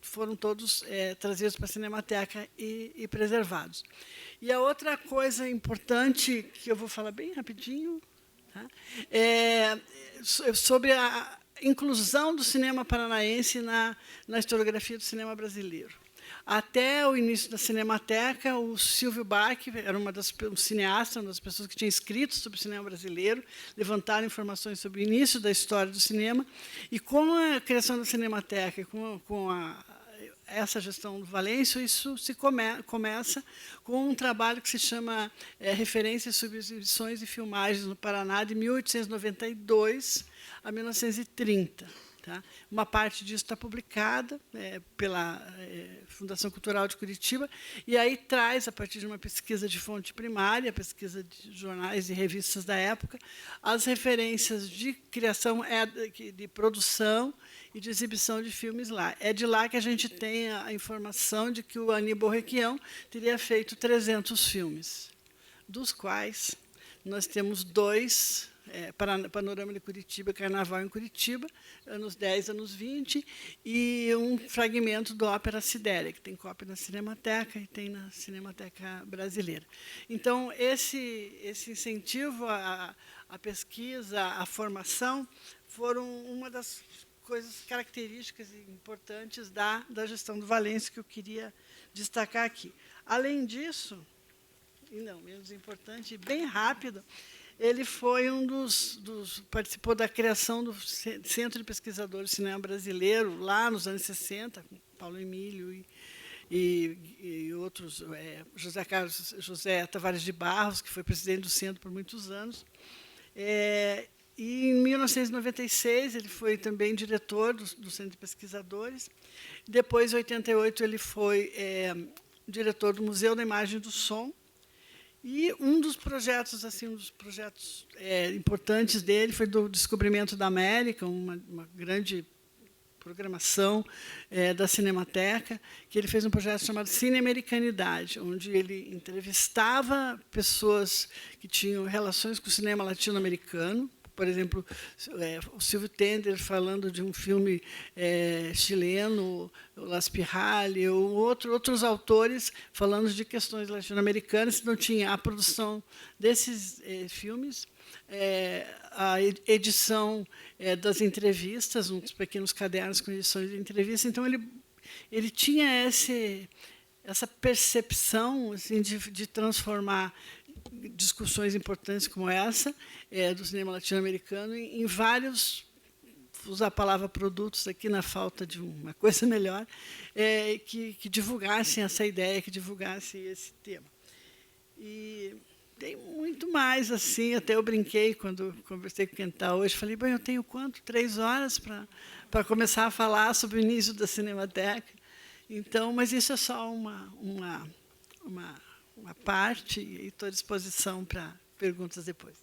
foram todos trazidos para a Cinemateca e preservados. E a outra coisa importante, que eu vou falar bem rapidinho, tá? Sobre a inclusão do cinema paranaense na historiografia do cinema brasileiro. Até o início da Cinemateca, o Silvio Bach era um cineasta, uma das pessoas que tinha escrito sobre o cinema brasileiro, levantaram informações sobre o início da história do cinema, e com a criação da Cinemateca, com essa gestão do Valêncio, isso começa com um trabalho que se chama Referências sobre exibições e filmagens no Paraná, de 1892 a 1930. Tá? Uma parte disso está publicada pela Fundação Cultural de Curitiba, e aí traz, a partir de uma pesquisa de fonte primária, pesquisa de jornais e revistas da época, as referências de criação, de produção e de exibição de filmes lá. É de lá que a gente tem a informação de que o Aníbal Requião teria feito 300 filmes, dos quais nós temos 2, Panorama de Curitiba, Carnaval em Curitiba, anos 10, anos 20, e um fragmento do Ópera Sidéria, que tem cópia na Cinemateca e tem na Cinemateca Brasileira. Então, esse incentivo à pesquisa, à formação, foram uma das coisas características e importantes da gestão do Valêncio, que eu queria destacar aqui. Além disso, e não menos importante, bem rápido, ele foi participou da criação do Centro de Pesquisadores de Cinema Brasileiro, lá nos anos 60, com Paulo Emílio e outros, José Tavares de Barros, que foi presidente do centro por muitos anos. E em 1996, ele foi também diretor do Centro de Pesquisadores. Depois, em 88, ele foi diretor do Museu da Imagem e do Som. E um dos projetos importantes dele foi do Descobrimento da América, uma grande programação da Cinemateca, que ele fez um projeto chamado Cineamericanidade, onde ele entrevistava pessoas que tinham relações com o cinema latino-americano. Por exemplo, o Silvio Tender falando de um filme chileno, o Las Pirralli, ou outros autores falando de questões latino-americanas. Então, tinha a produção desses filmes, a edição das entrevistas, uns pequenos cadernos com edições de entrevista. Então, ele tinha essa percepção assim, de transformar discussões importantes como essa do cinema latino-americano em vários, usar a palavra produtos aqui na falta de uma coisa melhor, que divulgassem essa ideia, que divulgassem esse tema. E tem muito mais assim. Até eu brinquei quando conversei com o Quental hoje, falei, bem, eu tenho quanto? 3 horas para começar a falar sobre o início da Cinemateca. Então, mas isso é só uma parte, e estou à disposição para perguntas depois.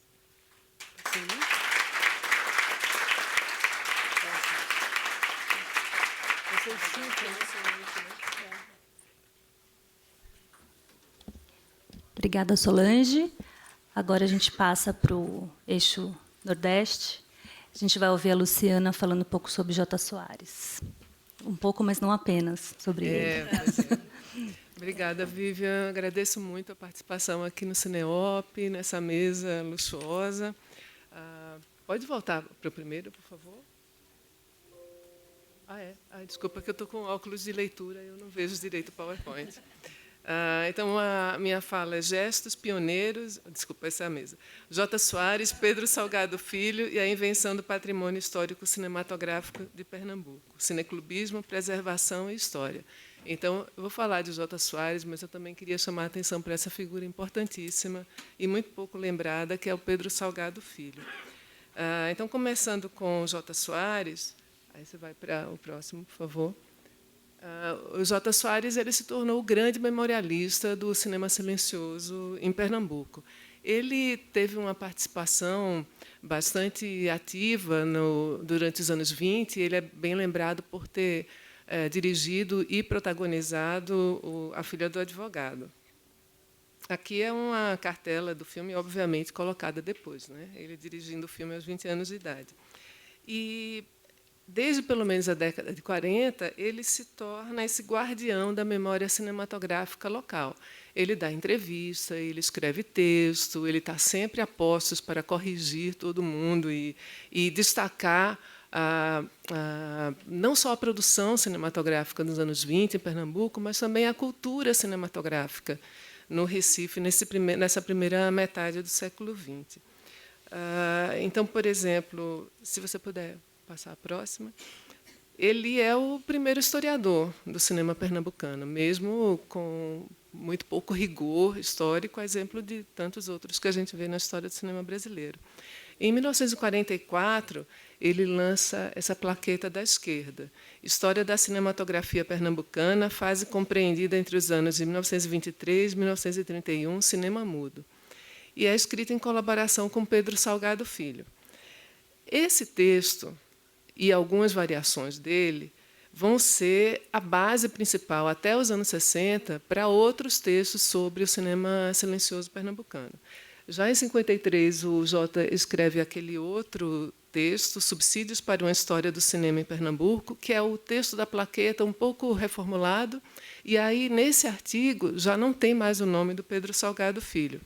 Obrigada, Solange. Agora a gente passa para o eixo Nordeste. A gente vai ouvir a Luciana falando um pouco sobre Jota Soares. Um pouco, mas não apenas, sobre ele. Obrigada, Vivian. Agradeço muito a participação aqui no Cineop, nessa mesa luxuosa. Pode voltar para o primeiro, por favor? Desculpa, que eu estou com óculos de leitura e eu não vejo direito o PowerPoint. Então, a minha fala é Gestos Pioneiros... Desculpa, essa é a mesa. Jota Soares, Pedro Salgado Filho e a invenção do patrimônio histórico cinematográfico de Pernambuco. Cineclubismo, preservação e história. Então, eu vou falar de Jota Soares, mas eu também queria chamar a atenção para essa figura importantíssima e muito pouco lembrada, que é o Pedro Salgado Filho. Então, começando com Jota Soares... Aí você vai para o próximo, por favor. O Jota Soares ele se tornou o grande memorialista do cinema silencioso em Pernambuco. Ele teve uma participação bastante ativa durante os anos 20. Ele é bem lembrado por ter dirigido e protagonizado A Filha do Advogado. Aqui é uma cartela do filme, obviamente, colocada depois, né? Ele dirigindo o filme aos 20 anos de idade. E, desde pelo menos a década de 40, ele se torna esse guardião da memória cinematográfica local. Ele dá entrevista, ele escreve texto, ele está sempre a postos para corrigir todo mundo e destacar não só a produção cinematográfica dos anos 20 em Pernambuco, mas também a cultura cinematográfica no Recife, nessa primeira metade do século XX. Então, por exemplo, se você puder passar a próxima. Ele é o primeiro historiador do cinema pernambucano, mesmo com muito pouco rigor histórico, a exemplo de tantos outros que a gente vê na história do cinema brasileiro. Em 1944, ele lança essa plaqueta da esquerda, História da Cinematografia Pernambucana, fase compreendida entre os anos de 1923 e 1931, Cinema Mudo. E é escrita em colaboração com Pedro Salgado Filho. Esse texto e algumas variações dele vão ser a base principal, até os anos 60, para outros textos sobre o cinema silencioso pernambucano. Já em 53, o Jota escreve aquele outro texto, Subsídios para uma História do Cinema em Pernambuco, que é o texto da plaqueta um pouco reformulado, e aí, nesse artigo, já não tem mais o nome do Pedro Salgado Filho.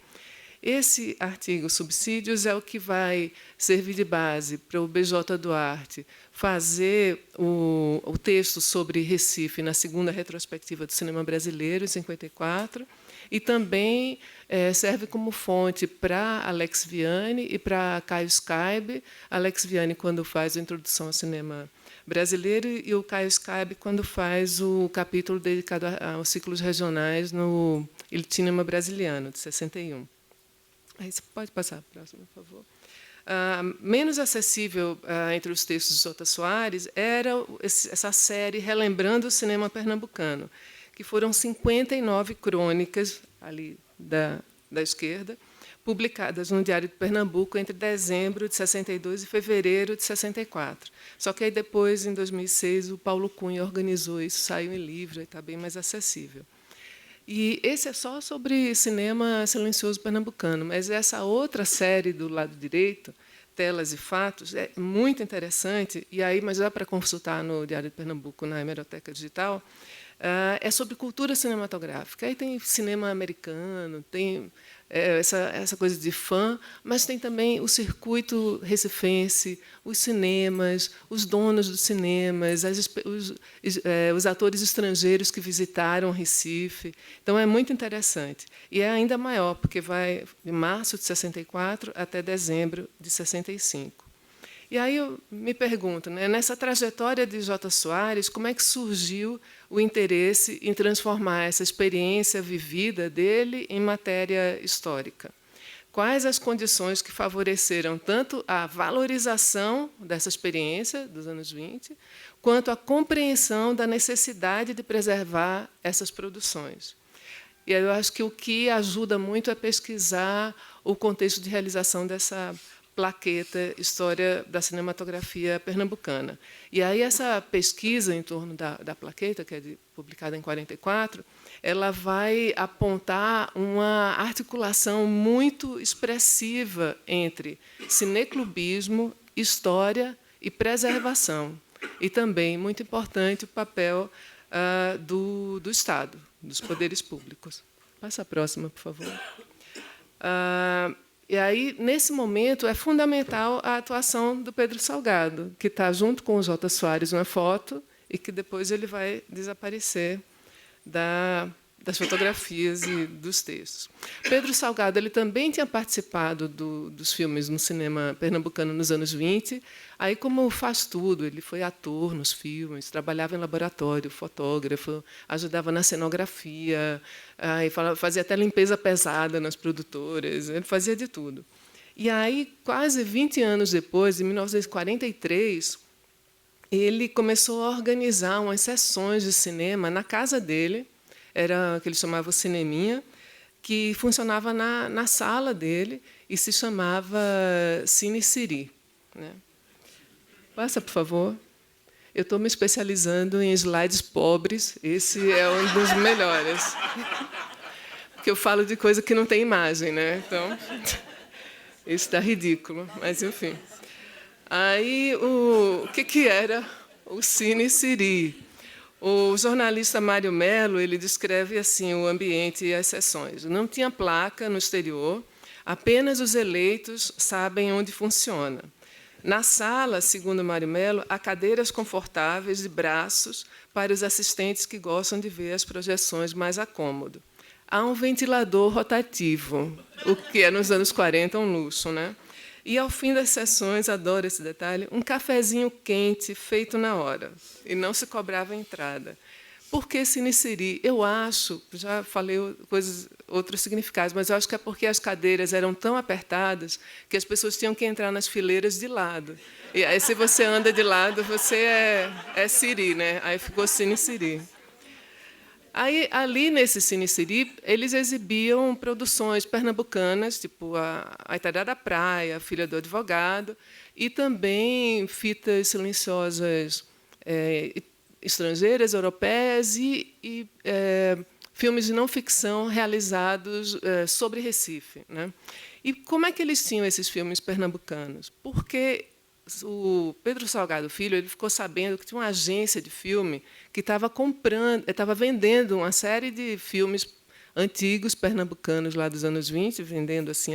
Esse artigo, Subsídios, é o que vai servir de base para o BJ Duarte fazer o texto sobre Recife na segunda retrospectiva do cinema brasileiro, em 54, e também serve como fonte para Alex Vianney e para Caio Scaib. Alex Vianney, quando faz a introdução ao cinema brasileiro, e o Caio Scaib, quando faz o capítulo dedicado aos ciclos regionais no Il Cinema Brasiliano, de 61. Aí você pode passar a próxima, por favor. Menos acessível entre os textos de Jota Soares era essa série Relembrando o Cinema Pernambucano, que foram 59 crônicas ali da esquerda, publicadas no Diário de Pernambuco entre dezembro de 62 e fevereiro de 64. Só que aí depois, em 2006, o Paulo Cunha organizou isso, saiu em livro, e está bem mais acessível. E esse é só sobre cinema silencioso pernambucano, mas essa outra série do lado direito, Telas e Fatos, é muito interessante, e aí, mas dá para consultar no Diário de Pernambuco, na Hemeroteca Digital, é sobre cultura cinematográfica. Aí tem cinema americano, tem essa coisa de fã, mas tem também o circuito recifense, os cinemas, os donos dos cinemas, os atores estrangeiros que visitaram Recife. Então, é muito interessante. E é ainda maior, porque vai de março de 64 até dezembro de 65. E aí eu me pergunto, né, nessa trajetória de J. Soares, como é que surgiu o interesse em transformar essa experiência vivida dele em matéria histórica? Quais as condições que favoreceram tanto a valorização dessa experiência dos anos 20, quanto a compreensão da necessidade de preservar essas produções? E eu acho que o que ajuda muito é pesquisar o contexto de realização dessa plaqueta História da Cinematografia Pernambucana. E aí essa pesquisa em torno da plaqueta, que é publicada em 44, ela vai apontar uma articulação muito expressiva entre cineclubismo, história e preservação. E também, muito importante, o papel do Estado, dos poderes públicos. Passa a próxima, por favor. E aí, nesse momento, é fundamental a atuação do Pedro Salgado, que está junto com o J. Soares na foto e que depois ele vai desaparecer das fotografias e dos textos. Pedro Salgado ele também tinha participado dos filmes no cinema pernambucano nos anos 20. Aí, como faz tudo, ele foi ator nos filmes, trabalhava em laboratório, fotógrafo, ajudava na cenografia, fazia até limpeza pesada nas produtoras, ele fazia de tudo. E aí, quase 20 anos depois, em 1943, ele começou a organizar umas sessões de cinema na casa dele, era o que ele chamava o Cineminha, que funcionava na sala dele e se chamava Cine Siri, né? Passa, por favor. Eu estou me especializando em slides pobres, esse é um dos melhores. Porque eu falo de coisa que não tem imagem, né? Então, isso está ridículo, mas enfim. Aí, o que era o Cine Siri? O jornalista Mário Mello ele descreve assim o ambiente e as sessões. Não tinha placa no exterior, apenas os eleitos sabem onde funciona. Na sala, segundo Mário Mello, há cadeiras confortáveis e braços para os assistentes que gostam de ver as projeções mais a cômodo. Há um ventilador rotativo, o que é nos anos 40 um luxo, né? E, ao fim das sessões, adoro esse detalhe, um cafezinho quente feito na hora. E não se cobrava a entrada. Por que Cine Siri? Eu acho, já falei outros significados, mas eu acho que é porque as cadeiras eram tão apertadas que as pessoas tinham que entrar nas fileiras de lado. E aí, se você anda de lado, você é Siri, né? Aí ficou Cine Siri. Aí, ali, nesse Cine Siri, eles exibiam produções pernambucanas, tipo A Itália da Praia, A Filha do Advogado, e também fitas silenciosas estrangeiras, europeias e filmes de não ficção realizados sobre Recife, né? E como é que eles tinham esses filmes pernambucanos? Porque o Pedro Salgado Filho ele ficou sabendo que tinha uma agência de filme que estava vendendo uma série de filmes antigos pernambucanos lá dos anos 20, vendendo assim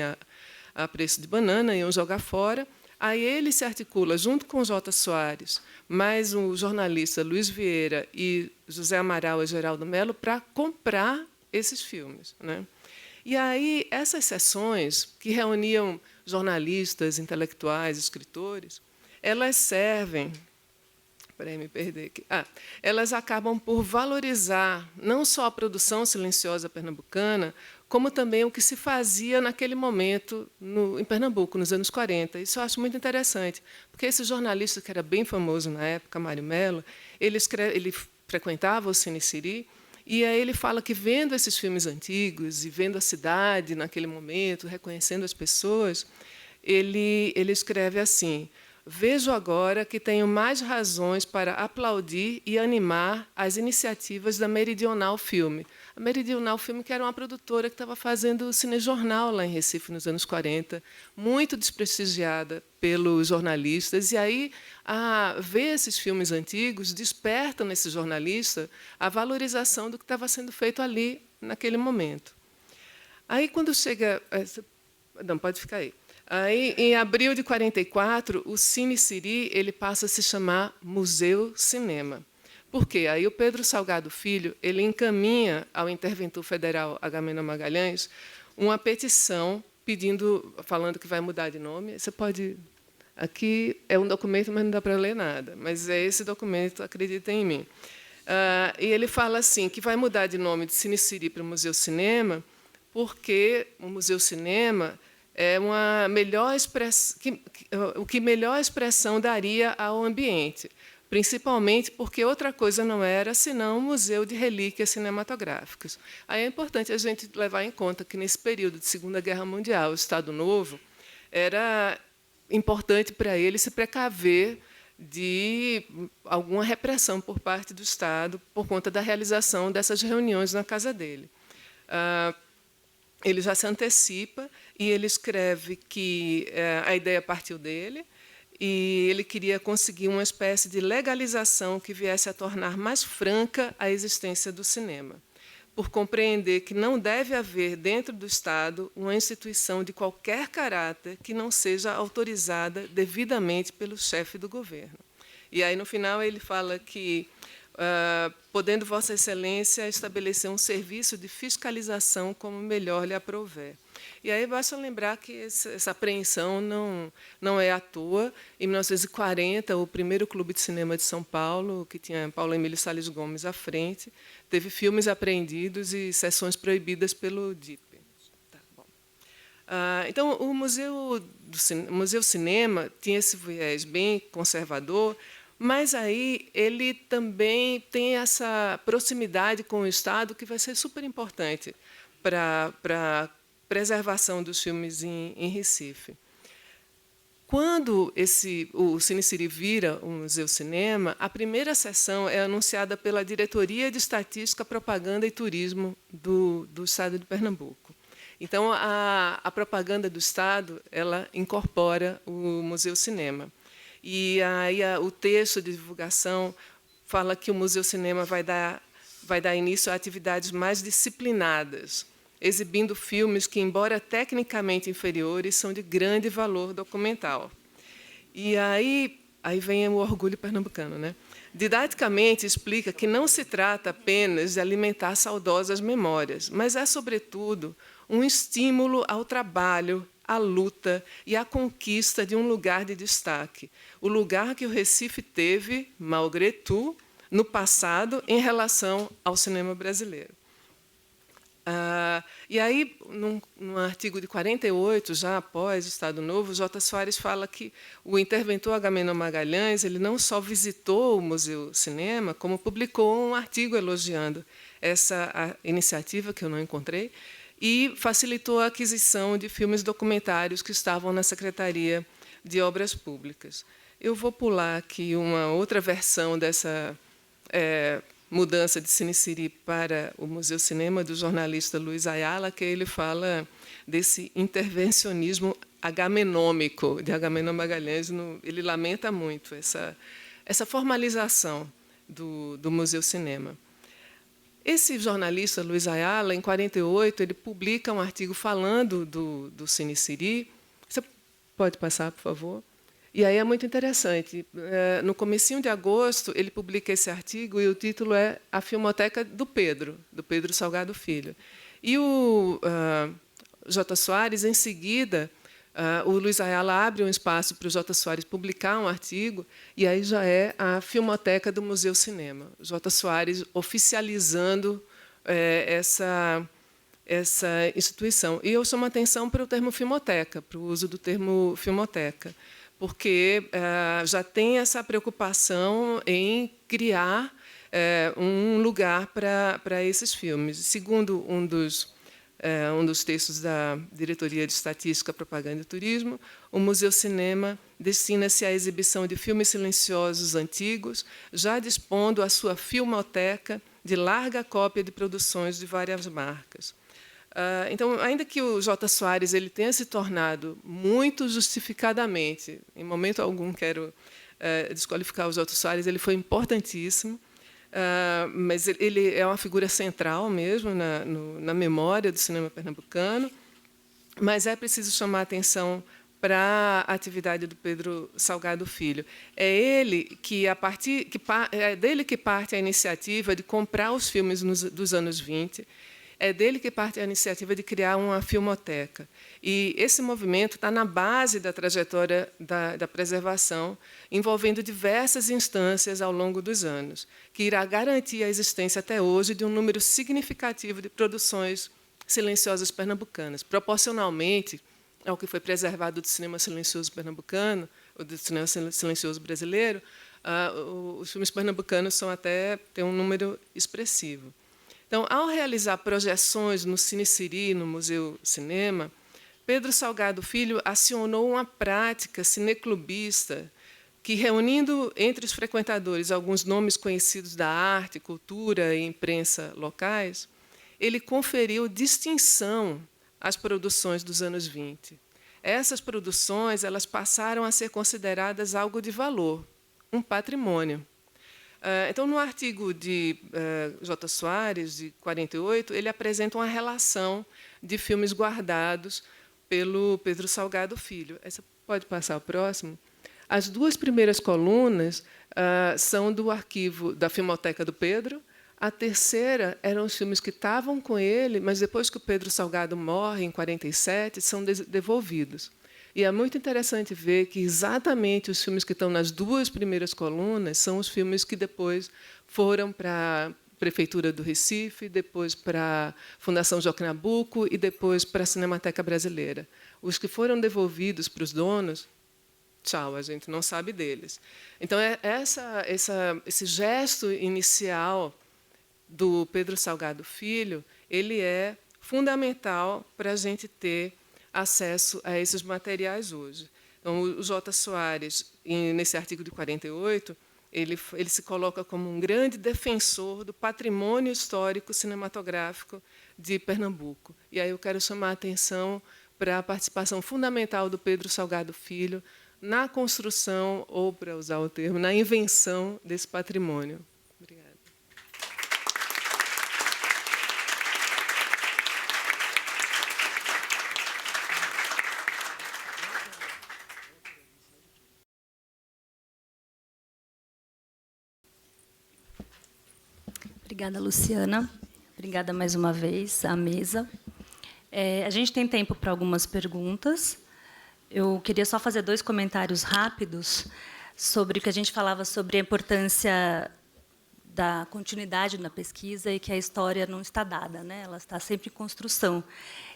a preço de banana, iam jogar fora. Aí ele se articula junto com J. Soares, mais o jornalista Luiz Vieira e José Amaral e Geraldo Mello para comprar esses filmes, né? E aí essas sessões que reuniam jornalistas, intelectuais, escritores, elas servem, me perder aqui. Elas acabam por valorizar não só a produção silenciosa pernambucana, como também o que se fazia naquele momento em Pernambuco, nos anos 40. Isso eu acho muito interessante, porque esse jornalista que era bem famoso na época, Mário Mello, ele frequentava o Cine Siri E aí ele fala que, vendo esses filmes antigos e vendo a cidade naquele momento, reconhecendo as pessoas, ele escreve assim: vejo agora que tenho mais razões para aplaudir e animar as iniciativas da Meridional Filme. A Meridional Filme, que era uma produtora que estava fazendo o cinejornal lá em Recife nos anos 40, muito desprestigiada pelos jornalistas. E aí, a ver esses filmes antigos desperta nesse jornalista a valorização do que estava sendo feito ali, naquele momento. Aí, quando chega... Não, pode ficar aí. Aí, em abril de 44, o Cine Siri ele passa a se chamar Museu Cinema. Por quê? Aí o Pedro Salgado Filho ele encaminha ao interventor federal Agamenon Magalhães uma petição falando que vai mudar de nome. Você pode... Aqui é um documento, mas não dá para ler nada. Mas é esse documento, acreditem em mim. E ele fala assim, que vai mudar de nome de Cine Siri para Museu Cinema, porque o Museu Cinema é uma melhor o que melhor expressão daria ao ambiente, principalmente porque outra coisa não era senão um museu de relíquias cinematográficas. Aí é importante a gente levar em conta que, nesse período de Segunda Guerra Mundial, o Estado Novo era importante para ele se precaver de alguma repressão por parte do Estado por conta da realização dessas reuniões na casa dele. Ele já se antecipa e ele escreve que a ideia partiu dele e ele queria conseguir uma espécie de legalização que viesse a tornar mais franca a existência do cinema, por compreender que não deve haver dentro do Estado uma instituição de qualquer caráter que não seja autorizada devidamente pelo chefe do governo. E aí, no final, ele fala que, podendo Vossa Excelência estabelecer um serviço de fiscalização como melhor lhe aprouver. E aí basta lembrar que essa apreensão não é à toa. Em 1940, o primeiro Clube de Cinema de São Paulo, que tinha Paulo Emílio Salles Gomes à frente, teve filmes apreendidos e sessões proibidas pelo DIP. Tá, bom. Então, o Museu Cinema tinha esse viés bem conservador, mas aí ele também tem essa proximidade com o Estado que vai ser super importante para a preservação dos filmes em Recife. Quando o Cine Siri vira o Museu Cinema, a primeira sessão é anunciada pela Diretoria de Estatística, Propaganda e Turismo do Estado de Pernambuco. Então, a propaganda do Estado ela incorpora o Museu Cinema. E aí o texto de divulgação fala que o Museu Cinema vai dar início a atividades mais disciplinadas, exibindo filmes que, embora tecnicamente inferiores, são de grande valor documental. E aí vem o orgulho pernambucano, né? Didaticamente explica que não se trata apenas de alimentar saudosas memórias, mas é, sobretudo, um estímulo ao trabalho, à luta e à conquista de um lugar de destaque, o lugar que o Recife teve, malgré tout, no passado, em relação ao cinema brasileiro. E aí, num artigo de 48, já após o Estado Novo, J. Soares fala que o interventor Agamenon Magalhães ele não só visitou o Museu Cinema, como publicou um artigo elogiando essa iniciativa, que eu não encontrei, e facilitou a aquisição de filmes documentários que estavam na Secretaria de Obras Públicas. Eu vou pular aqui uma outra versão dessa mudança de Cine Siri para o Museu Cinema, do jornalista Luiz Ayala, que ele fala desse intervencionismo agamenômico de Agamenon Magalhães. Ele lamenta muito essa formalização do Museu Cinema. Esse jornalista, Luiz Ayala, em 48, ele publica um artigo falando do Cine Siri. Você pode passar, por favor? E aí é muito interessante. No comecinho de agosto, ele publica esse artigo e o título é A Filmoteca do Pedro Salgado Filho. E o J. Soares, em seguida, o Luiz Ayala abre um espaço para o J. Soares publicar um artigo, e aí já é a Filmoteca do Museu Cinema. O J. Soares oficializando essa instituição. E eu chamo a atenção para o termo filmoteca, para o uso do termo filmoteca, porque já tem essa preocupação em criar um lugar para esses filmes. Segundo um dos textos da Diretoria de Estatística, Propaganda e Turismo, o Museu Cinema destina-se à exibição de filmes silenciosos antigos, já dispondo a sua filmoteca de larga cópia de produções de várias marcas. Então, ainda que o J. Soares ele tenha se tornado muito justificadamente, em momento algum quero desqualificar o J. Soares, ele foi importantíssimo, mas ele é uma figura central mesmo na memória do cinema pernambucano, mas é preciso chamar a atenção para a atividade do Pedro Salgado Filho. É dele que parte a iniciativa de comprar os filmes dos anos 20, é dele que parte a iniciativa de criar uma filmoteca. E esse movimento está na base da trajetória da preservação, envolvendo diversas instâncias ao longo dos anos, que irá garantir a existência até hoje de um número significativo de produções silenciosas pernambucanas, proporcionalmente ao que foi preservado do cinema silencioso pernambucano, ou do cinema silencioso brasileiro. Os filmes pernambucanos têm um número expressivo. Então, ao realizar projeções no Cine Siri, no Museu Cinema, Pedro Salgado Filho acionou uma prática cineclubista que, reunindo entre os frequentadores alguns nomes conhecidos da arte, cultura e imprensa locais, ele conferiu distinção às produções dos anos 20. Essas produções elas passaram a ser consideradas algo de valor, um patrimônio. Então, no artigo de J. Soares, de 48, ele apresenta uma relação de filmes guardados pelo Pedro Salgado Filho. Essa pode passar ao próximo. As duas primeiras colunas são do arquivo da Filmoteca do Pedro. A terceira eram os filmes que estavam com ele, mas depois que o Pedro Salgado morre, em 47, são devolvidos. E é muito interessante ver que exatamente os filmes que estão nas duas primeiras colunas são os filmes que depois foram para a Prefeitura do Recife, depois para a Fundação Joaquim Nabuco e depois para a Cinemateca Brasileira. Os que foram devolvidos para os donos, tchau, a gente não sabe deles. Então, esse gesto inicial do Pedro Salgado Filho, ele é fundamental para a gente ter acesso a esses materiais hoje. Então, o J. Soares, nesse artigo de 48, ele se coloca como um grande defensor do patrimônio histórico cinematográfico de Pernambuco. E aí eu quero chamar a atenção para a participação fundamental do Pedro Salgado Filho na construção, ou, para usar o termo, na invenção desse patrimônio. Obrigada. Obrigada, Luciana. Obrigada mais uma vez à mesa. A gente tem tempo para algumas perguntas. Eu queria só fazer 2 comentários rápidos sobre o que a gente falava sobre a importância da continuidade na pesquisa e que a história não está dada, né? Ela está sempre em construção.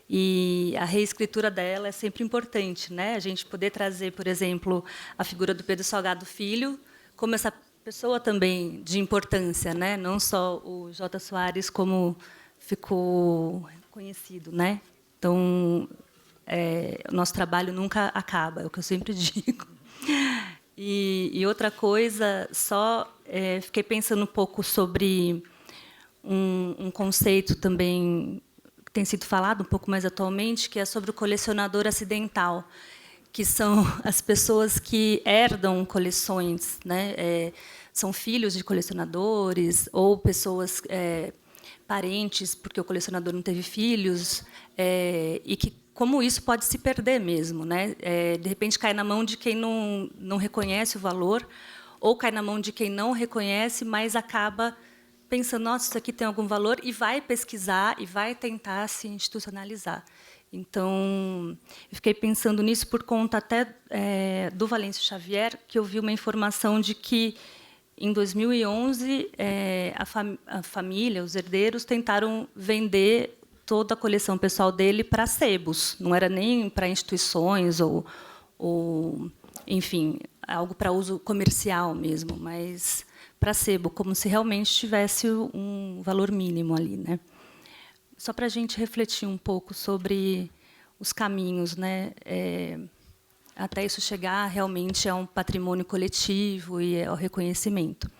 E a reescritura dela é sempre importante, né? A gente poder trazer, por exemplo, a figura do Pedro Salgado Filho como essa pessoa também de importância, né? Não só o J. Soares como ficou conhecido, né? Então, o nosso trabalho nunca acaba, é o que eu sempre digo. E outra coisa, fiquei pensando um pouco sobre um conceito também que tem sido falado um pouco mais atualmente, que é sobre o colecionador acidental, que são as pessoas que herdam coleções, né? São filhos de colecionadores ou pessoas parentes, porque o colecionador não teve filhos, e que como isso pode se perder mesmo, né? De repente cai na mão de quem não reconhece o valor, ou cai na mão de quem não reconhece, mas acaba pensando, nossa, isso aqui tem algum valor, e vai pesquisar e vai tentar se institucionalizar. Então, eu fiquei pensando nisso por conta até do Valêncio Xavier, que eu vi uma informação de que, em 2011, a família, os herdeiros, tentaram vender toda a coleção pessoal dele para sebos. Não era nem para instituições ou enfim, algo para uso comercial mesmo. Mas para sebo, como se realmente tivesse um valor mínimo ali, né? Só para a gente refletir um pouco sobre os caminhos, né? Até isso chegar realmente a um patrimônio coletivo e ao reconhecimento.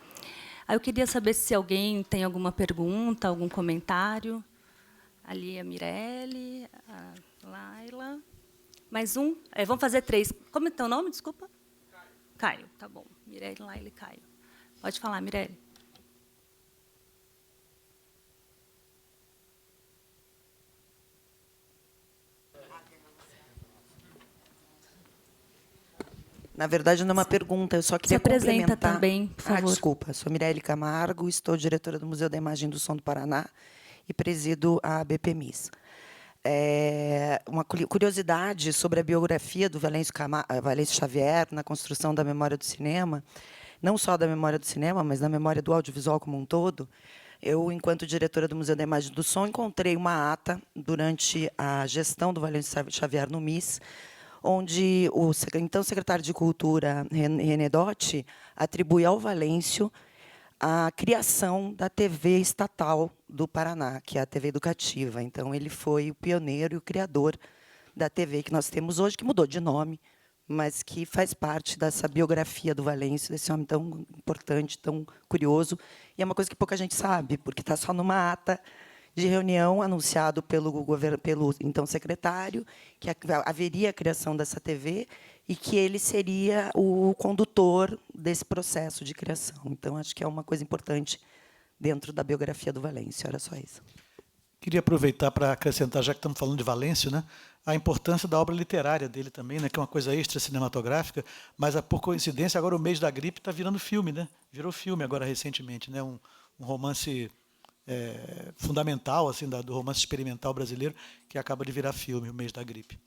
Aí eu queria saber se alguém tem alguma pergunta, algum comentário. Ali a Mirelle, a Laila. Mais um? Vamos fazer 3. Como é o teu nome, desculpa? Caio, tá bom. Mirelle, Laila e Caio. Pode falar, Mirelle. Na verdade, não é uma pergunta, eu só queria complementar. Se apresenta também, por favor. Desculpa, sou Mirelle Camargo, estou diretora do Museu da Imagem do Som do Paraná e presido a BPMIS. Uma curiosidade sobre a biografia do Valêncio Xavier na construção da memória do cinema, não só da memória do cinema, mas da memória do audiovisual como um todo. Eu, enquanto diretora do Museu da Imagem do Som, encontrei uma ata durante a gestão do Valêncio Xavier no MIS, onde o então secretário de Cultura, René Dotti, atribui ao Valêncio a criação da TV estatal do Paraná, que é a TV Educativa. Então, ele foi o pioneiro e o criador da TV que nós temos hoje, que mudou de nome, mas que faz parte dessa biografia do Valêncio, desse homem tão importante, tão curioso. E é uma coisa que pouca gente sabe, porque está só numa ata de reunião anunciado pelo então secretário, que haveria a criação dessa TV e que ele seria o condutor desse processo de criação. Então, acho que é uma coisa importante dentro da biografia do Valêncio. Era só isso. Queria aproveitar para acrescentar, já que estamos falando de Valêncio, né, a importância da obra literária dele também, né, que é uma coisa extra cinematográfica, mas, por coincidência, agora o Mês da Gripe está virando filme, né? Virou filme agora recentemente, né? Um romance fundamental assim, do romance experimental brasileiro, que acaba de virar filme, O Mês da Gripe.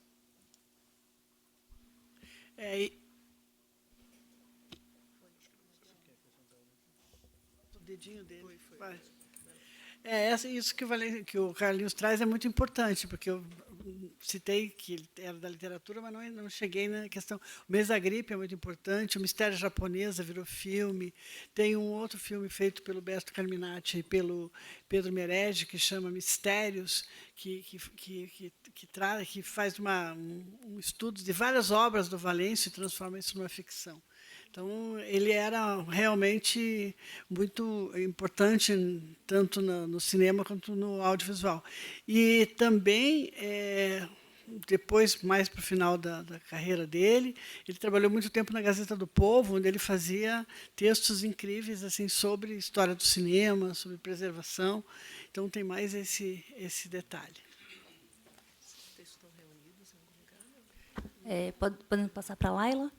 O dedinho dele. Vai. Isso que o Carlinhos traz é muito importante, porque eu citei que ele era da literatura, mas não cheguei na questão. O Mês da Gripe é muito importante, O Mistério Japonesa virou filme, tem um outro filme feito pelo Besto Carminati e pelo Pedro Merege, que chama Mistérios, que faz um estudo de várias obras do Valêncio e transforma isso numa ficção. Então, ele era realmente muito importante, tanto no cinema quanto no audiovisual. E também, depois, mais para o final da carreira dele, ele trabalhou muito tempo na Gazeta do Povo, onde ele fazia textos incríveis assim, sobre história do cinema, sobre preservação. Então, tem mais esse detalhe. Podemos passar para a Laila?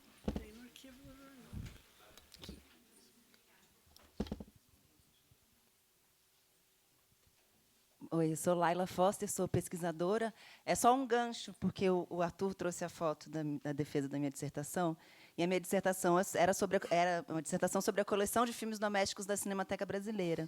Oi, eu sou Laila Foster, sou pesquisadora. É só um gancho, porque o Arthur trouxe a foto da defesa da minha dissertação, e a minha dissertação era uma dissertação sobre a coleção de filmes domésticos da Cinemateca Brasileira.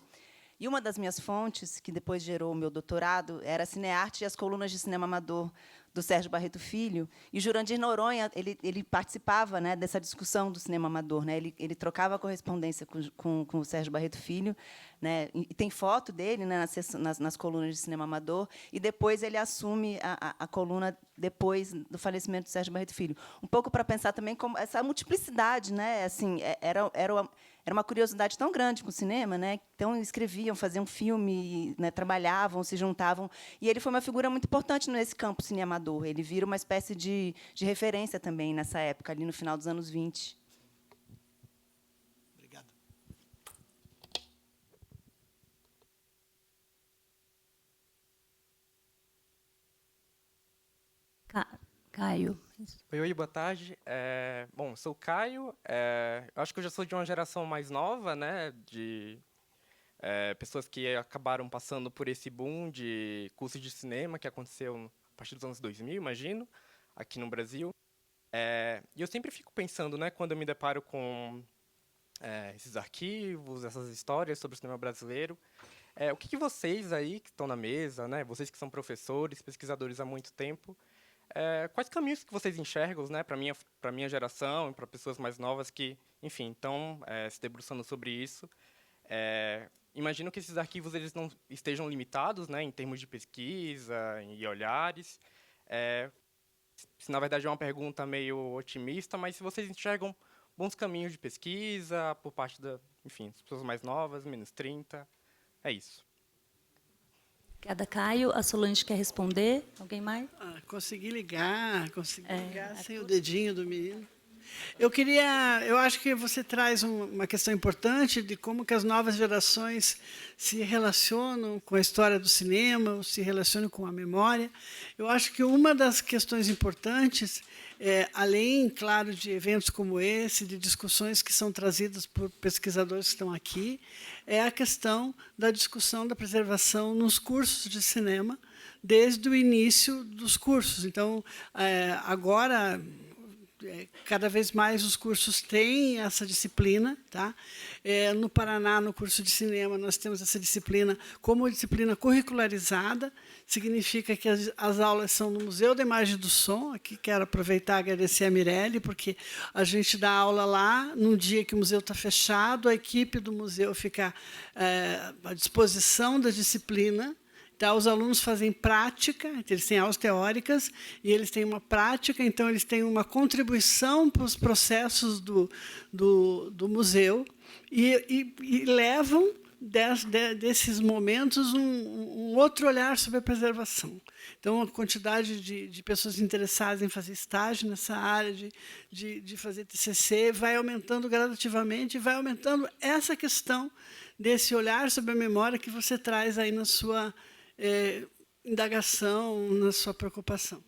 E uma das minhas fontes, que depois gerou o meu doutorado, era a Cinearte e as colunas de cinema amador do Sérgio Barreto Filho. E o Jurandir Noronha ele participava, né, dessa discussão do cinema amador. Né? Ele trocava correspondência com o Sérgio Barreto Filho. Né? E tem foto dele, né, nas colunas de cinema amador. E depois ele assume a coluna depois do falecimento do Sérgio Barreto Filho. Um pouco para pensar também como essa multiplicidade. Né? Assim, era uma curiosidade tão grande com o cinema, né? Então escreviam, faziam filme, né? Trabalhavam, se juntavam, e ele foi uma figura muito importante nesse campo cineamador. Ele vira uma espécie de referência também nessa época, ali no final dos anos 20. Obrigado. Caio. Oi, boa tarde. Bom, sou o Caio. Eu acho que eu já sou de uma geração mais nova, né, de pessoas que acabaram passando por esse boom de cursos de cinema que aconteceu a partir dos anos 2000, imagino, aqui no Brasil. E eu sempre fico pensando, né, quando eu me deparo com esses arquivos, essas histórias sobre o cinema brasileiro, o que vocês aí que estão na mesa, né, vocês que são professores, pesquisadores há muito tempo, quais caminhos que vocês enxergam, né, para minha geração e para pessoas mais novas que, enfim, estão se debruçando sobre isso? Imagino que esses arquivos eles não estejam limitados, né, em termos de pesquisa e olhares. Se na verdade é uma pergunta meio otimista, mas se vocês enxergam bons caminhos de pesquisa por parte enfim, das pessoas mais novas, menos 30, é isso. Obrigada, Caio. A Solange quer responder? Alguém mais? Consegui ligar sem o dedinho do menino. Eu acho que você traz uma questão importante de como que as novas gerações se relacionam com a história do cinema, se relacionam com a memória. Eu acho que uma das questões importantes, além, claro, de eventos como esse, de discussões que são trazidas por pesquisadores que estão aqui, é a questão da discussão da preservação nos cursos de cinema, desde o início dos cursos. Então, agora, cada vez mais os cursos têm essa disciplina. Tá? No Paraná, no curso de cinema, nós temos essa disciplina como disciplina curricularizada, significa que as aulas são no Museu da Imagem e do Som. Aqui quero aproveitar e agradecer a Mirelle, porque a gente dá aula lá, num dia que o museu está fechado, a equipe do museu fica à disposição da disciplina. Então, os alunos fazem prática, eles têm aulas teóricas e eles têm uma prática, então eles têm uma contribuição para os processos do museu e levam desses momentos um outro olhar sobre a preservação. Então, a quantidade de pessoas interessadas em fazer estágio nessa área, de fazer TCC, vai aumentando gradativamente e vai aumentando essa questão desse olhar sobre a memória que você traz aí na sua indagação, na sua preocupação.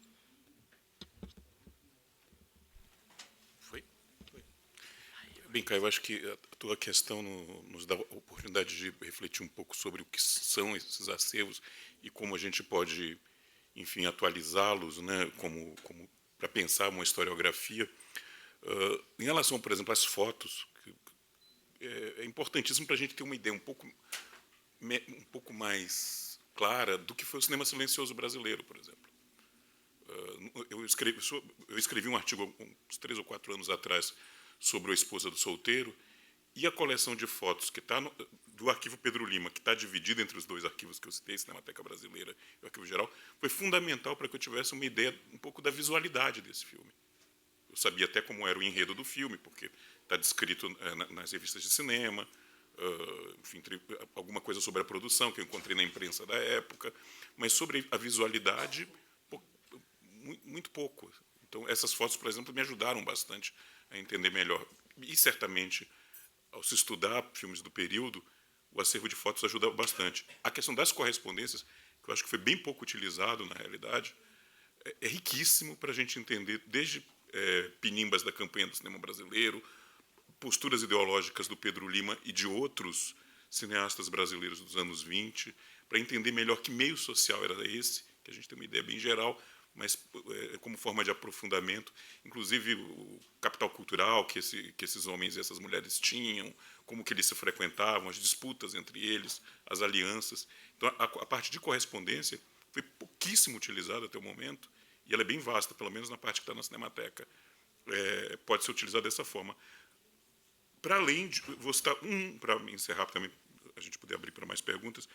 Bem, Caio, eu acho que a tua questão nos dá a oportunidade de refletir um pouco sobre o que são esses acervos e como a gente pode, enfim, atualizá-los, né, como para pensar uma historiografia. Em relação, por exemplo, às fotos, é importantíssimo para a gente ter uma ideia um pouco mais clara do que foi o cinema silencioso brasileiro, por exemplo. Eu escrevi um artigo uns 3 ou 4 anos atrás sobre A Esposa do Solteiro, e a coleção de fotos que está do Arquivo Pedro Lima, que está dividida entre os dois arquivos que eu citei, Cinemateca Brasileira e o Arquivo Geral, foi fundamental para que eu tivesse uma ideia um pouco da visualidade desse filme. Eu sabia até como era o enredo do filme, porque está descrito nas revistas de cinema, enfim, alguma coisa sobre a produção que eu encontrei na imprensa da época, mas sobre a visualidade, muito pouco. Então, essas fotos, por exemplo, me ajudaram bastante a entender melhor. E, certamente, ao se estudar filmes do período, o acervo de fotos ajuda bastante. A questão das correspondências, que eu acho que foi bem pouco utilizado, na realidade, é riquíssimo para a gente entender, desde pinimbas da campanha do cinema brasileiro, posturas ideológicas do Pedro Lima e de outros cineastas brasileiros dos anos 20, para entender melhor que meio social era esse, que a gente tem uma ideia bem geral, mas como forma de aprofundamento, inclusive o capital cultural que esses homens e essas mulheres tinham, como que eles se frequentavam, as disputas entre eles, as alianças. Então, a parte de correspondência foi pouquíssimo utilizada até o momento, e ela é bem vasta, pelo menos na parte que está na Cinemateca. Pode ser utilizada dessa forma. Para além de... Vou citar para encerrar, também a gente poder abrir para mais perguntas,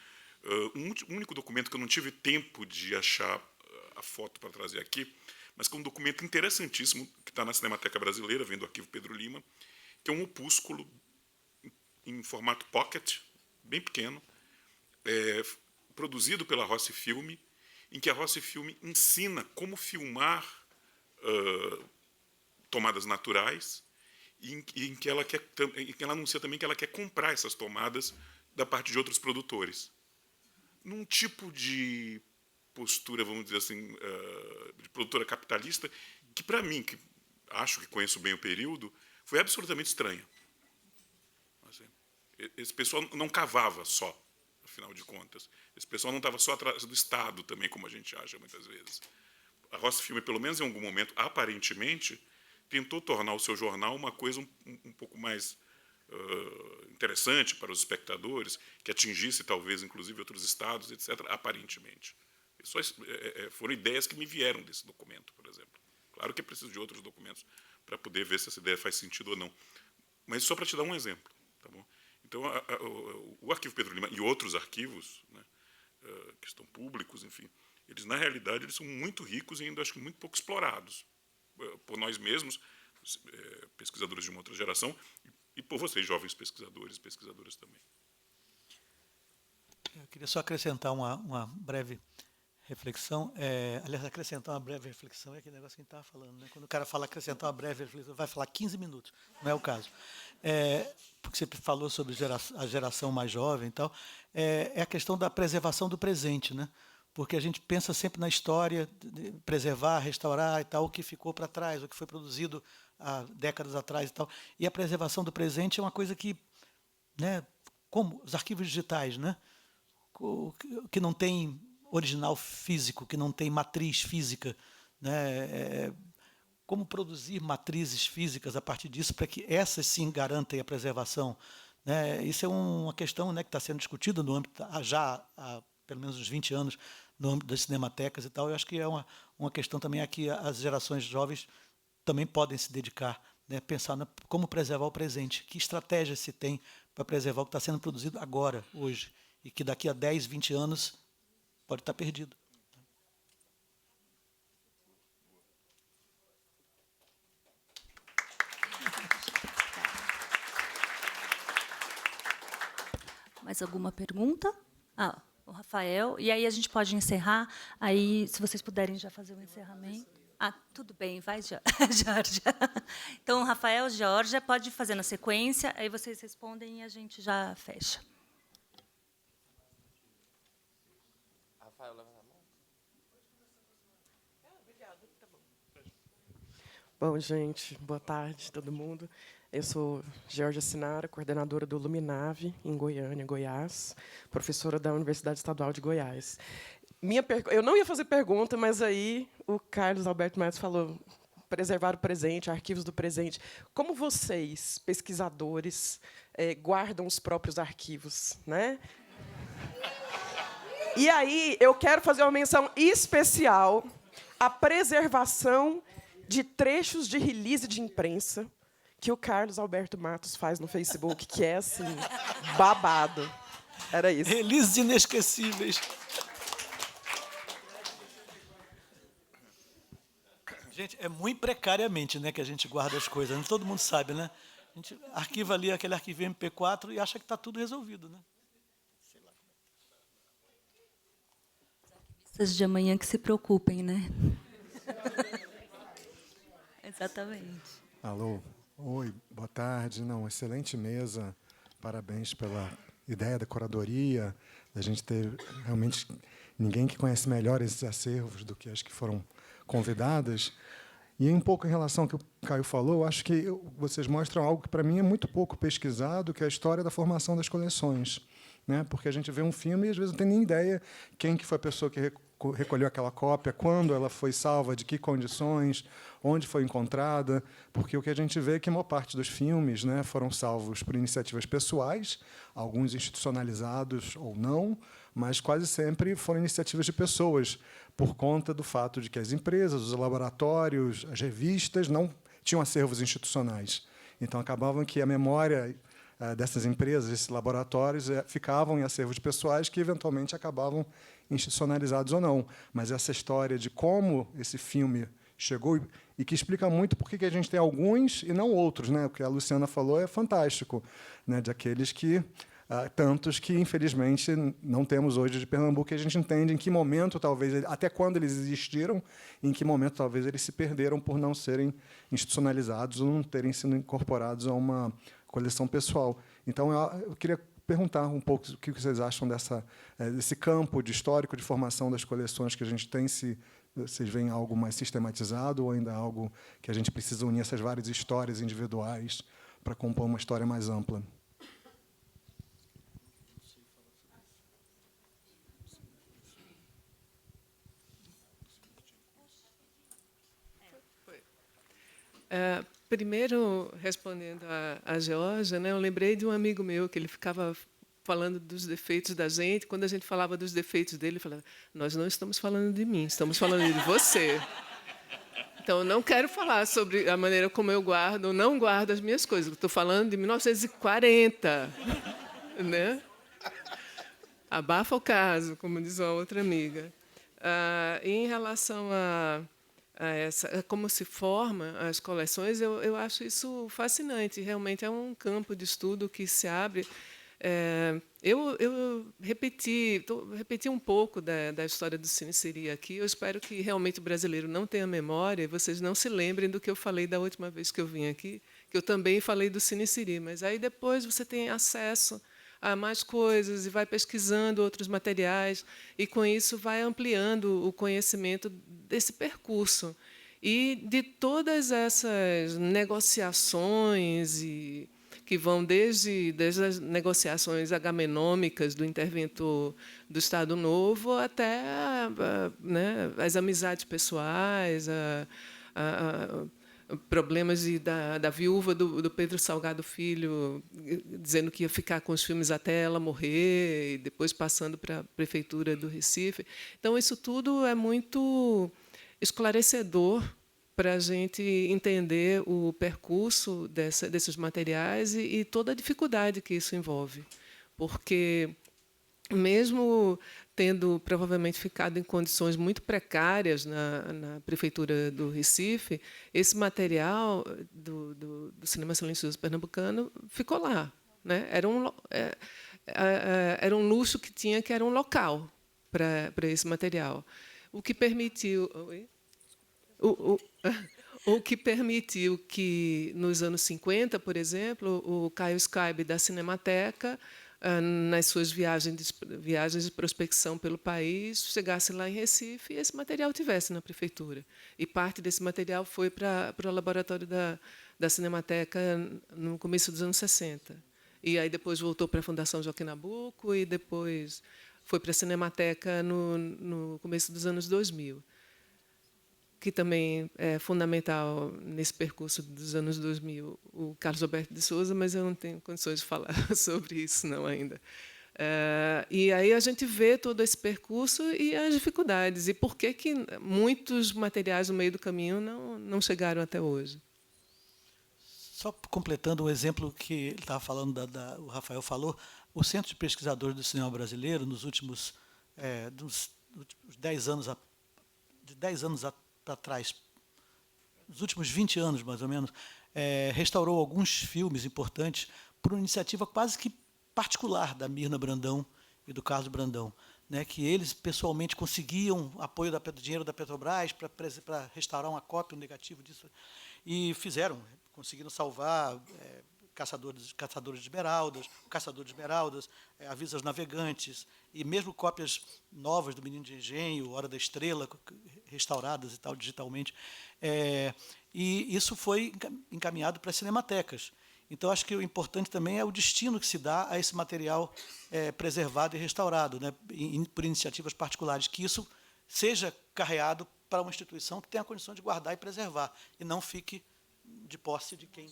um único documento que eu não tive tempo de achar a foto para trazer aqui, mas que é um documento interessantíssimo, que está na Cinemateca Brasileira, vem do Arquivo Pedro Lima, que é um opúsculo em formato pocket, bem pequeno, produzido pela Rossi Filme, em que a Rossi Filme ensina como filmar tomadas naturais, e em que ela anuncia também que ela quer comprar essas tomadas da parte de outros produtores. Num tipo de postura, vamos dizer assim, de produtora capitalista, que para mim, que acho que conheço bem o período, foi absolutamente estranha. Assim, esse pessoal não cavava só, afinal de contas. Esse pessoal não estava só atrás do Estado também, como a gente acha muitas vezes. A Rossi Filme, pelo menos em algum momento, aparentemente, tentou tornar o seu jornal uma coisa um pouco mais interessante para os espectadores, que atingisse talvez inclusive outros estados, etc., aparentemente. Foram ideias que me vieram desse documento, por exemplo. Claro que é preciso de outros documentos para poder ver se essa ideia faz sentido ou não. Mas só para te dar um exemplo. Tá bom? Então, o Arquivo Pedro Lima e outros arquivos, né, que estão públicos, enfim, eles, na realidade, eles são muito ricos e ainda, acho que, muito pouco explorados por nós mesmos, pesquisadores de uma outra geração, e por vocês, jovens pesquisadores e pesquisadoras também. Eu queria só acrescentar uma breve reflexão. Aliás, acrescentar uma breve reflexão é aquele negócio que a gente estava falando, né? Quando o cara fala acrescentar uma breve reflexão, vai falar 15 minutos, não é o caso. Porque você falou sobre a geração mais jovem e tal, é a questão da preservação do presente, né? Porque a gente pensa sempre na história, de preservar, restaurar e tal, o que ficou para trás, o que foi produzido há décadas atrás e tal. E a preservação do presente é uma coisa que, né, como os arquivos digitais, né, que não tem original físico, que não tem matriz física, né, como produzir matrizes físicas a partir disso para que essas sim garantem a preservação, né? Isso é uma questão, né, que está sendo discutida no âmbito já há pelo menos uns 20 anos no âmbito das cinematecas e tal. Eu acho que é uma questão também a que as gerações jovens também podem se dedicar, né, pensar como preservar o presente, que estratégias se tem para preservar o que está sendo produzido agora, hoje, e que daqui a 10, 20 anos pode estar perdido. Mais alguma pergunta? O Rafael. E aí a gente pode encerrar. Aí, se vocês puderem já fazer o encerramento. Tudo bem, vai, Georgia. Então, Rafael, Georgia, pode fazer na sequência, aí vocês respondem e a gente já fecha. Rafael, levanta a mão. Bom, gente, boa tarde, todo mundo. Eu sou Georgia Sinara, coordenadora do Luminave, em Goiânia, Goiás, professora da Universidade Estadual de Goiás. Eu não ia fazer pergunta, mas aí o Carlos Alberto Matos falou preservar o presente, arquivos do presente. Como vocês, pesquisadores, guardam os próprios arquivos, né? E aí eu quero fazer uma menção especial à preservação de trechos de release de imprensa que o Carlos Alberto Matos faz no Facebook, que é, assim, babado. Era isso. Releases inesquecíveis. Gente, é muito precariamente, né, que a gente guarda as coisas. Né? Todo mundo sabe, né? A gente arquiva ali aquele arquivo MP4 e acha que está tudo resolvido, né? Arquivistas de amanhã que se preocupem, né? Exatamente. Alô. Oi, boa tarde. Excelente mesa. Parabéns pela ideia da curadoria, da gente ter realmente ninguém que conhece melhor esses acervos do que as que foram convidadas. E um pouco em relação ao que o Caio falou, eu acho que vocês mostram algo que, para mim, é muito pouco pesquisado, que é a história da formação das coleções. Né? Porque a gente vê um filme e, às vezes, não tem nem ideia quem que foi a pessoa que recolheu aquela cópia, quando ela foi salva, de que condições, onde foi encontrada, porque o que a gente vê é que a maior parte dos filmes, né, foram salvos por iniciativas pessoais, alguns institucionalizados ou não, mas quase sempre foram iniciativas de pessoas, por conta do fato de que as empresas, os laboratórios, as revistas não tinham acervos institucionais. Então, acabavam que a memória dessas empresas, desses laboratórios, ficavam em acervos pessoais que, eventualmente, acabavam institucionalizados ou não. Mas essa história de como esse filme chegou, e que explica muito por que a gente tem alguns e não outros, né? O que a Luciana falou é fantástico, né? De aqueles que tantos que, infelizmente, não temos hoje de Pernambuco, e a gente entende em que momento, talvez, até quando eles existiram, em que momento, talvez, eles se perderam por não serem institucionalizados ou não terem sido incorporados a uma coleção pessoal. Então, eu queria perguntar um pouco o que vocês acham desse campo de histórico de formação das coleções que a gente tem, se vocês veem algo mais sistematizado ou ainda algo que a gente precisa unir essas várias histórias individuais para compor uma história mais ampla. Primeiro, respondendo a Georgia, né, eu lembrei de um amigo meu que ele ficava falando dos defeitos da gente. Quando a gente falava dos defeitos dele, ele falava: nós não estamos falando de mim, estamos falando de você. Então, eu não quero falar sobre a maneira como eu guardo ou não guardo as minhas coisas. Estou falando de 1940, né? Abafa o caso, como diz uma outra amiga. Em relação a como se formam as coleções, eu acho isso fascinante. Realmente é um campo de estudo que se abre. Eu repeti um pouco da história do Cine Siri aqui. Eu espero que realmente o brasileiro não tenha memória e vocês não se lembrem do que eu falei da última vez que eu vim aqui, que eu também falei do Cine Siri. Mas aí depois você tem acesso a mais coisas e vai pesquisando outros materiais e, com isso, vai ampliando o conhecimento desse percurso e de todas essas negociações que vão desde as negociações agamenômicas do interventor do Estado Novo até né, as amizades pessoais, problemas da viúva do Pedro Salgado Filho, dizendo que ia ficar com os filmes até ela morrer, e depois passando para a Prefeitura do Recife. Então, isso tudo é muito esclarecedor para a gente entender o percurso desses materiais e toda a dificuldade que isso envolve. Porque, mesmo tendo provavelmente ficado em condições muito precárias na Prefeitura do Recife, esse material do cinema silencioso pernambucano ficou lá, né? Era um luxo que tinha, que era um local para esse material. O que permitiu... O que permitiu que, nos anos 50, por exemplo, o Caio Skybe, da Cinemateca, nas suas viagens de prospecção pelo país, chegasse lá em Recife e esse material tivesse na prefeitura. E parte desse material foi para o laboratório da Cinemateca no começo dos anos 60. E aí depois voltou para a Fundação Joaquim Nabuco e depois foi para a Cinemateca no começo dos anos 2000, que também é fundamental nesse percurso dos anos 2000, o Carlos Alberto de Souza, mas eu não tenho condições de falar sobre isso não ainda. E aí a gente vê todo esse percurso e as dificuldades, e por que muitos materiais no meio do caminho não chegaram até hoje. Só completando um exemplo que ele estava falando, o Rafael falou, o Centro de Pesquisadores do Cinema Brasileiro, nos últimos 10 anos atrás, nos últimos 20 anos, mais ou menos, restaurou alguns filmes importantes por uma iniciativa quase que particular da Mirna Brandão e do Carlos Brandão, né, que eles pessoalmente conseguiam apoio do dinheiro da Petrobras para restaurar uma cópia, um negativo disso, e conseguiram salvar Caçadores de Esmeraldas, Caçador de Esmeraldas, Avisos Navegantes, e mesmo cópias novas do Menino de Engenho, Hora da Estrela, restauradas e tal digitalmente. E isso foi encaminhado para as cinematecas. Então, acho que o importante também é o destino que se dá a esse material preservado e restaurado, né, por iniciativas particulares, que isso seja carreado para uma instituição que tenha a condição de guardar e preservar, e não fique de posse de quem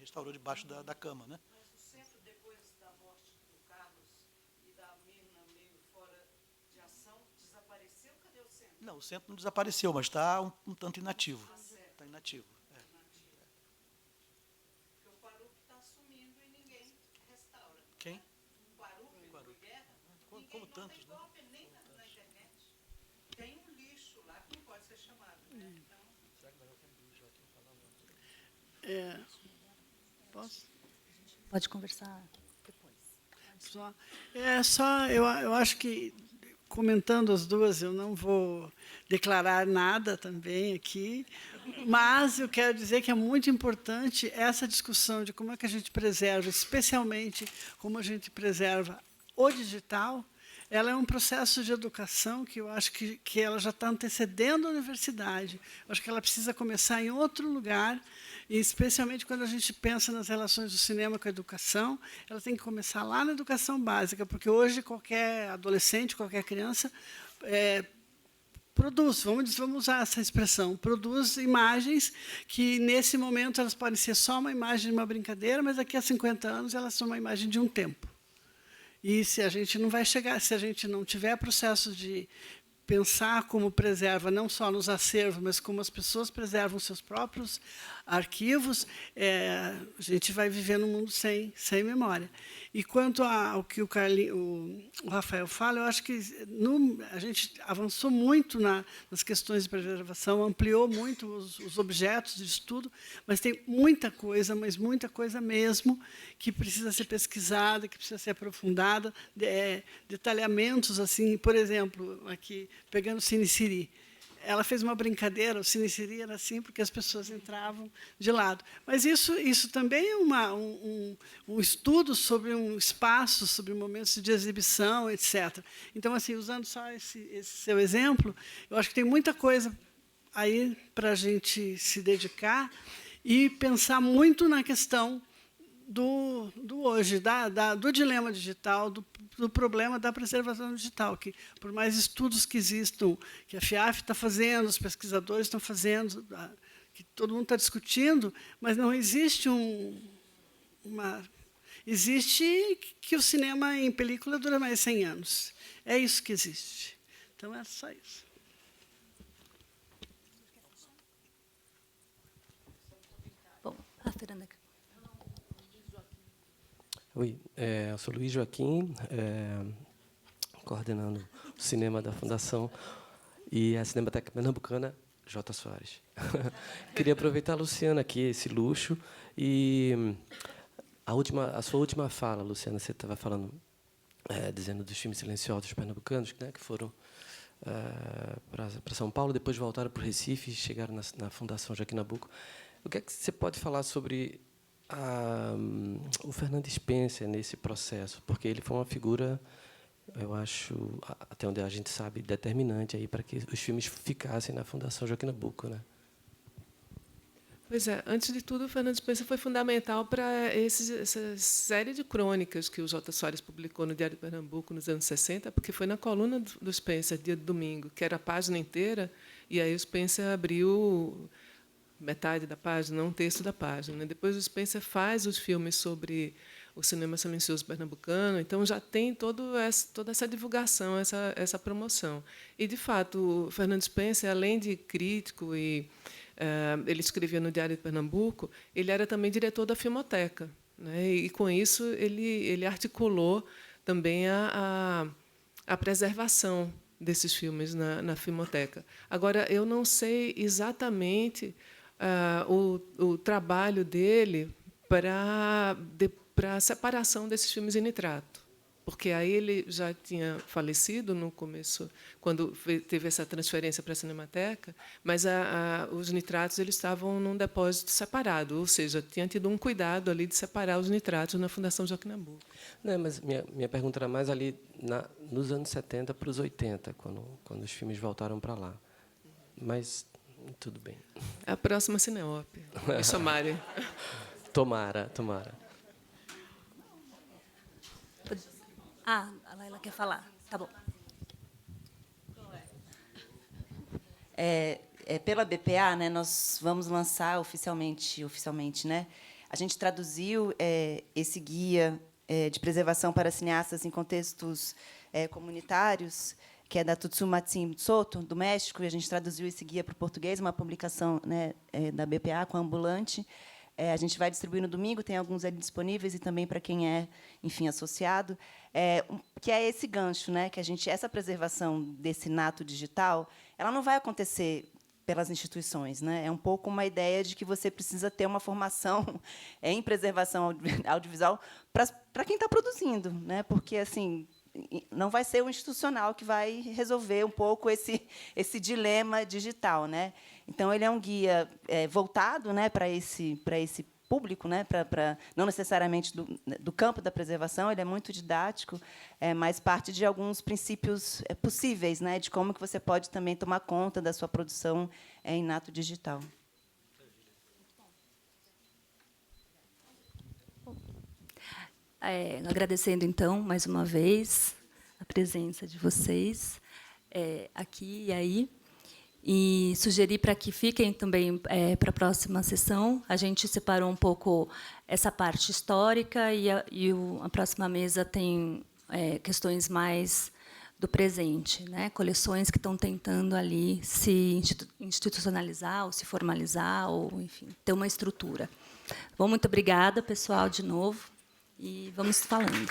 restaurou debaixo da cama, né? Mas o centro, depois da morte do Carlos e da Mirna meio fora de ação, desapareceu? Cadê o centro? Não, o centro não desapareceu, mas está um tanto inativo. Está inativo. Porque o Parup está sumindo e ninguém restaura. Quem? O Parup de guerra. Como tantos, né? Nem na internet. Tem um lixo lá que não pode ser chamado, né? Então... Posso? Pode conversar depois. Eu acho que, comentando as duas, eu não vou declarar nada também aqui, mas eu quero dizer que é muito importante essa discussão de como é que a gente preserva, especialmente como a gente preserva o digital. Ela é um processo de educação que eu acho que ela já está antecedendo a universidade. Eu acho que ela precisa começar em outro lugar, e especialmente quando a gente pensa nas relações do cinema com a educação, ela tem que começar lá na educação básica, porque hoje qualquer adolescente, qualquer criança produz, vamos usar essa expressão, produz imagens que, nesse momento, elas podem ser só uma imagem de uma brincadeira, mas daqui a 50 anos elas são uma imagem de um tempo. E se a gente não vai chegar, se a gente não tiver processo de pensar como preserva, não só nos acervos, mas como as pessoas preservam seus próprios arquivos, a gente vai viver num mundo sem memória. E quanto ao que o Rafael fala, eu acho que a gente avançou muito nas questões de preservação, ampliou muito os objetos de estudo, mas tem muita coisa, mas muita coisa mesmo, que precisa ser pesquisada, que precisa ser aprofundada, detalhamentos, assim, por exemplo, aqui, pegando Cine Siri. Ela fez uma brincadeira, o Cine Siri era assim, porque as pessoas entravam de lado. Mas isso também é um estudo sobre um espaço, sobre momentos de exibição, etc. Então, assim, usando só esse seu exemplo, eu acho que tem muita coisa aí para a gente se dedicar e pensar muito na questão do hoje, do dilema digital, do problema da preservação digital, que, por mais estudos que existam, que a FIAF está fazendo, os pesquisadores estão fazendo, que todo mundo está discutindo, mas não existe existe que o cinema em película dura mais 100 anos. É isso que existe. Então, é só isso. Bom, a Fernanda. Oi, eu sou Luiz Joaquim, coordenando o cinema da Fundação e a Cinemateca Pernambucana, J. Soares. Queria aproveitar, Luciana, aqui, esse luxo. E a sua última fala, Luciana, você estava falando, dizendo dos filmes silenciosos pernambucanos, né, que foram para São Paulo, depois voltaram para o Recife e chegaram na Fundação Joaquim Nabuco. O que é que você pode falar sobre o Fernando Spencer nesse processo? Porque ele foi uma figura, eu acho, até onde a gente sabe, determinante aí para que os filmes ficassem na Fundação Joaquim Nabuco, né? Pois é, antes de tudo, o Fernando Spencer foi fundamental para essa série de crônicas que o J. Soares publicou no Diário de Pernambuco nos anos 60, porque foi na coluna do Spencer, dia de domingo, que era a página inteira, e aí o Spencer abriu metade da página, um terço da página. Depois o Spencer faz os filmes sobre o cinema silencioso pernambucano, então já tem toda essa divulgação, essa promoção. E, de fato, o Fernando Spencer, além de crítico, ele escrevia no Diário de Pernambuco, ele era também diretor da Filmoteca, né? E, com isso, ele articulou também a preservação desses filmes na Filmoteca. Agora, eu não sei exatamente o trabalho dele para a separação desses filmes em nitrato, porque aí ele já tinha falecido no começo, quando teve essa transferência para a Cinemateca, mas os nitratos eles estavam num depósito separado, ou seja, tinha tido um cuidado ali de separar os nitratos na Fundação Joaquim Nabuco. Não, mas minha pergunta era mais ali nos anos 70 para os 80, quando os filmes voltaram para lá. Mas tudo bem. A próxima Cineop. Isso, Mari. Tomara. A Laila quer falar. Tá bom. Pela BPA, né, nós vamos lançar oficialmente, né? A gente traduziu esse guia de preservação para cineastas em contextos comunitários, que é da Tutsumatsu Soto, do México, e a gente traduziu esse guia para o português, uma publicação, né, da BPA com Ambulante. A gente vai distribuir no domingo, tem alguns ali disponíveis, e também para quem é, enfim, associado, que é esse gancho, né, que essa preservação desse nato digital, ela não vai acontecer pelas instituições, né? É um pouco uma ideia de que você precisa ter uma formação em preservação audiovisual para quem está produzindo, né? Porque, assim, não vai ser o institucional que vai resolver um pouco esse dilema digital, né? Então, ele é um guia voltado, né, para esse público, né, não necessariamente do campo da preservação, ele é muito didático, mas parte de alguns princípios possíveis, né, de como que você pode também tomar conta da sua produção em nato digital. Agradecendo, então, mais uma vez, a presença de vocês aqui e aí, e sugerir para que fiquem também para a próxima sessão. A gente separou um pouco essa parte histórica, e a próxima mesa tem questões mais do presente, né? Coleções que estão tentando ali se institucionalizar, ou se formalizar, ou, enfim, ter uma estrutura. Bom, muito obrigada, pessoal, de novo, e vamos falando.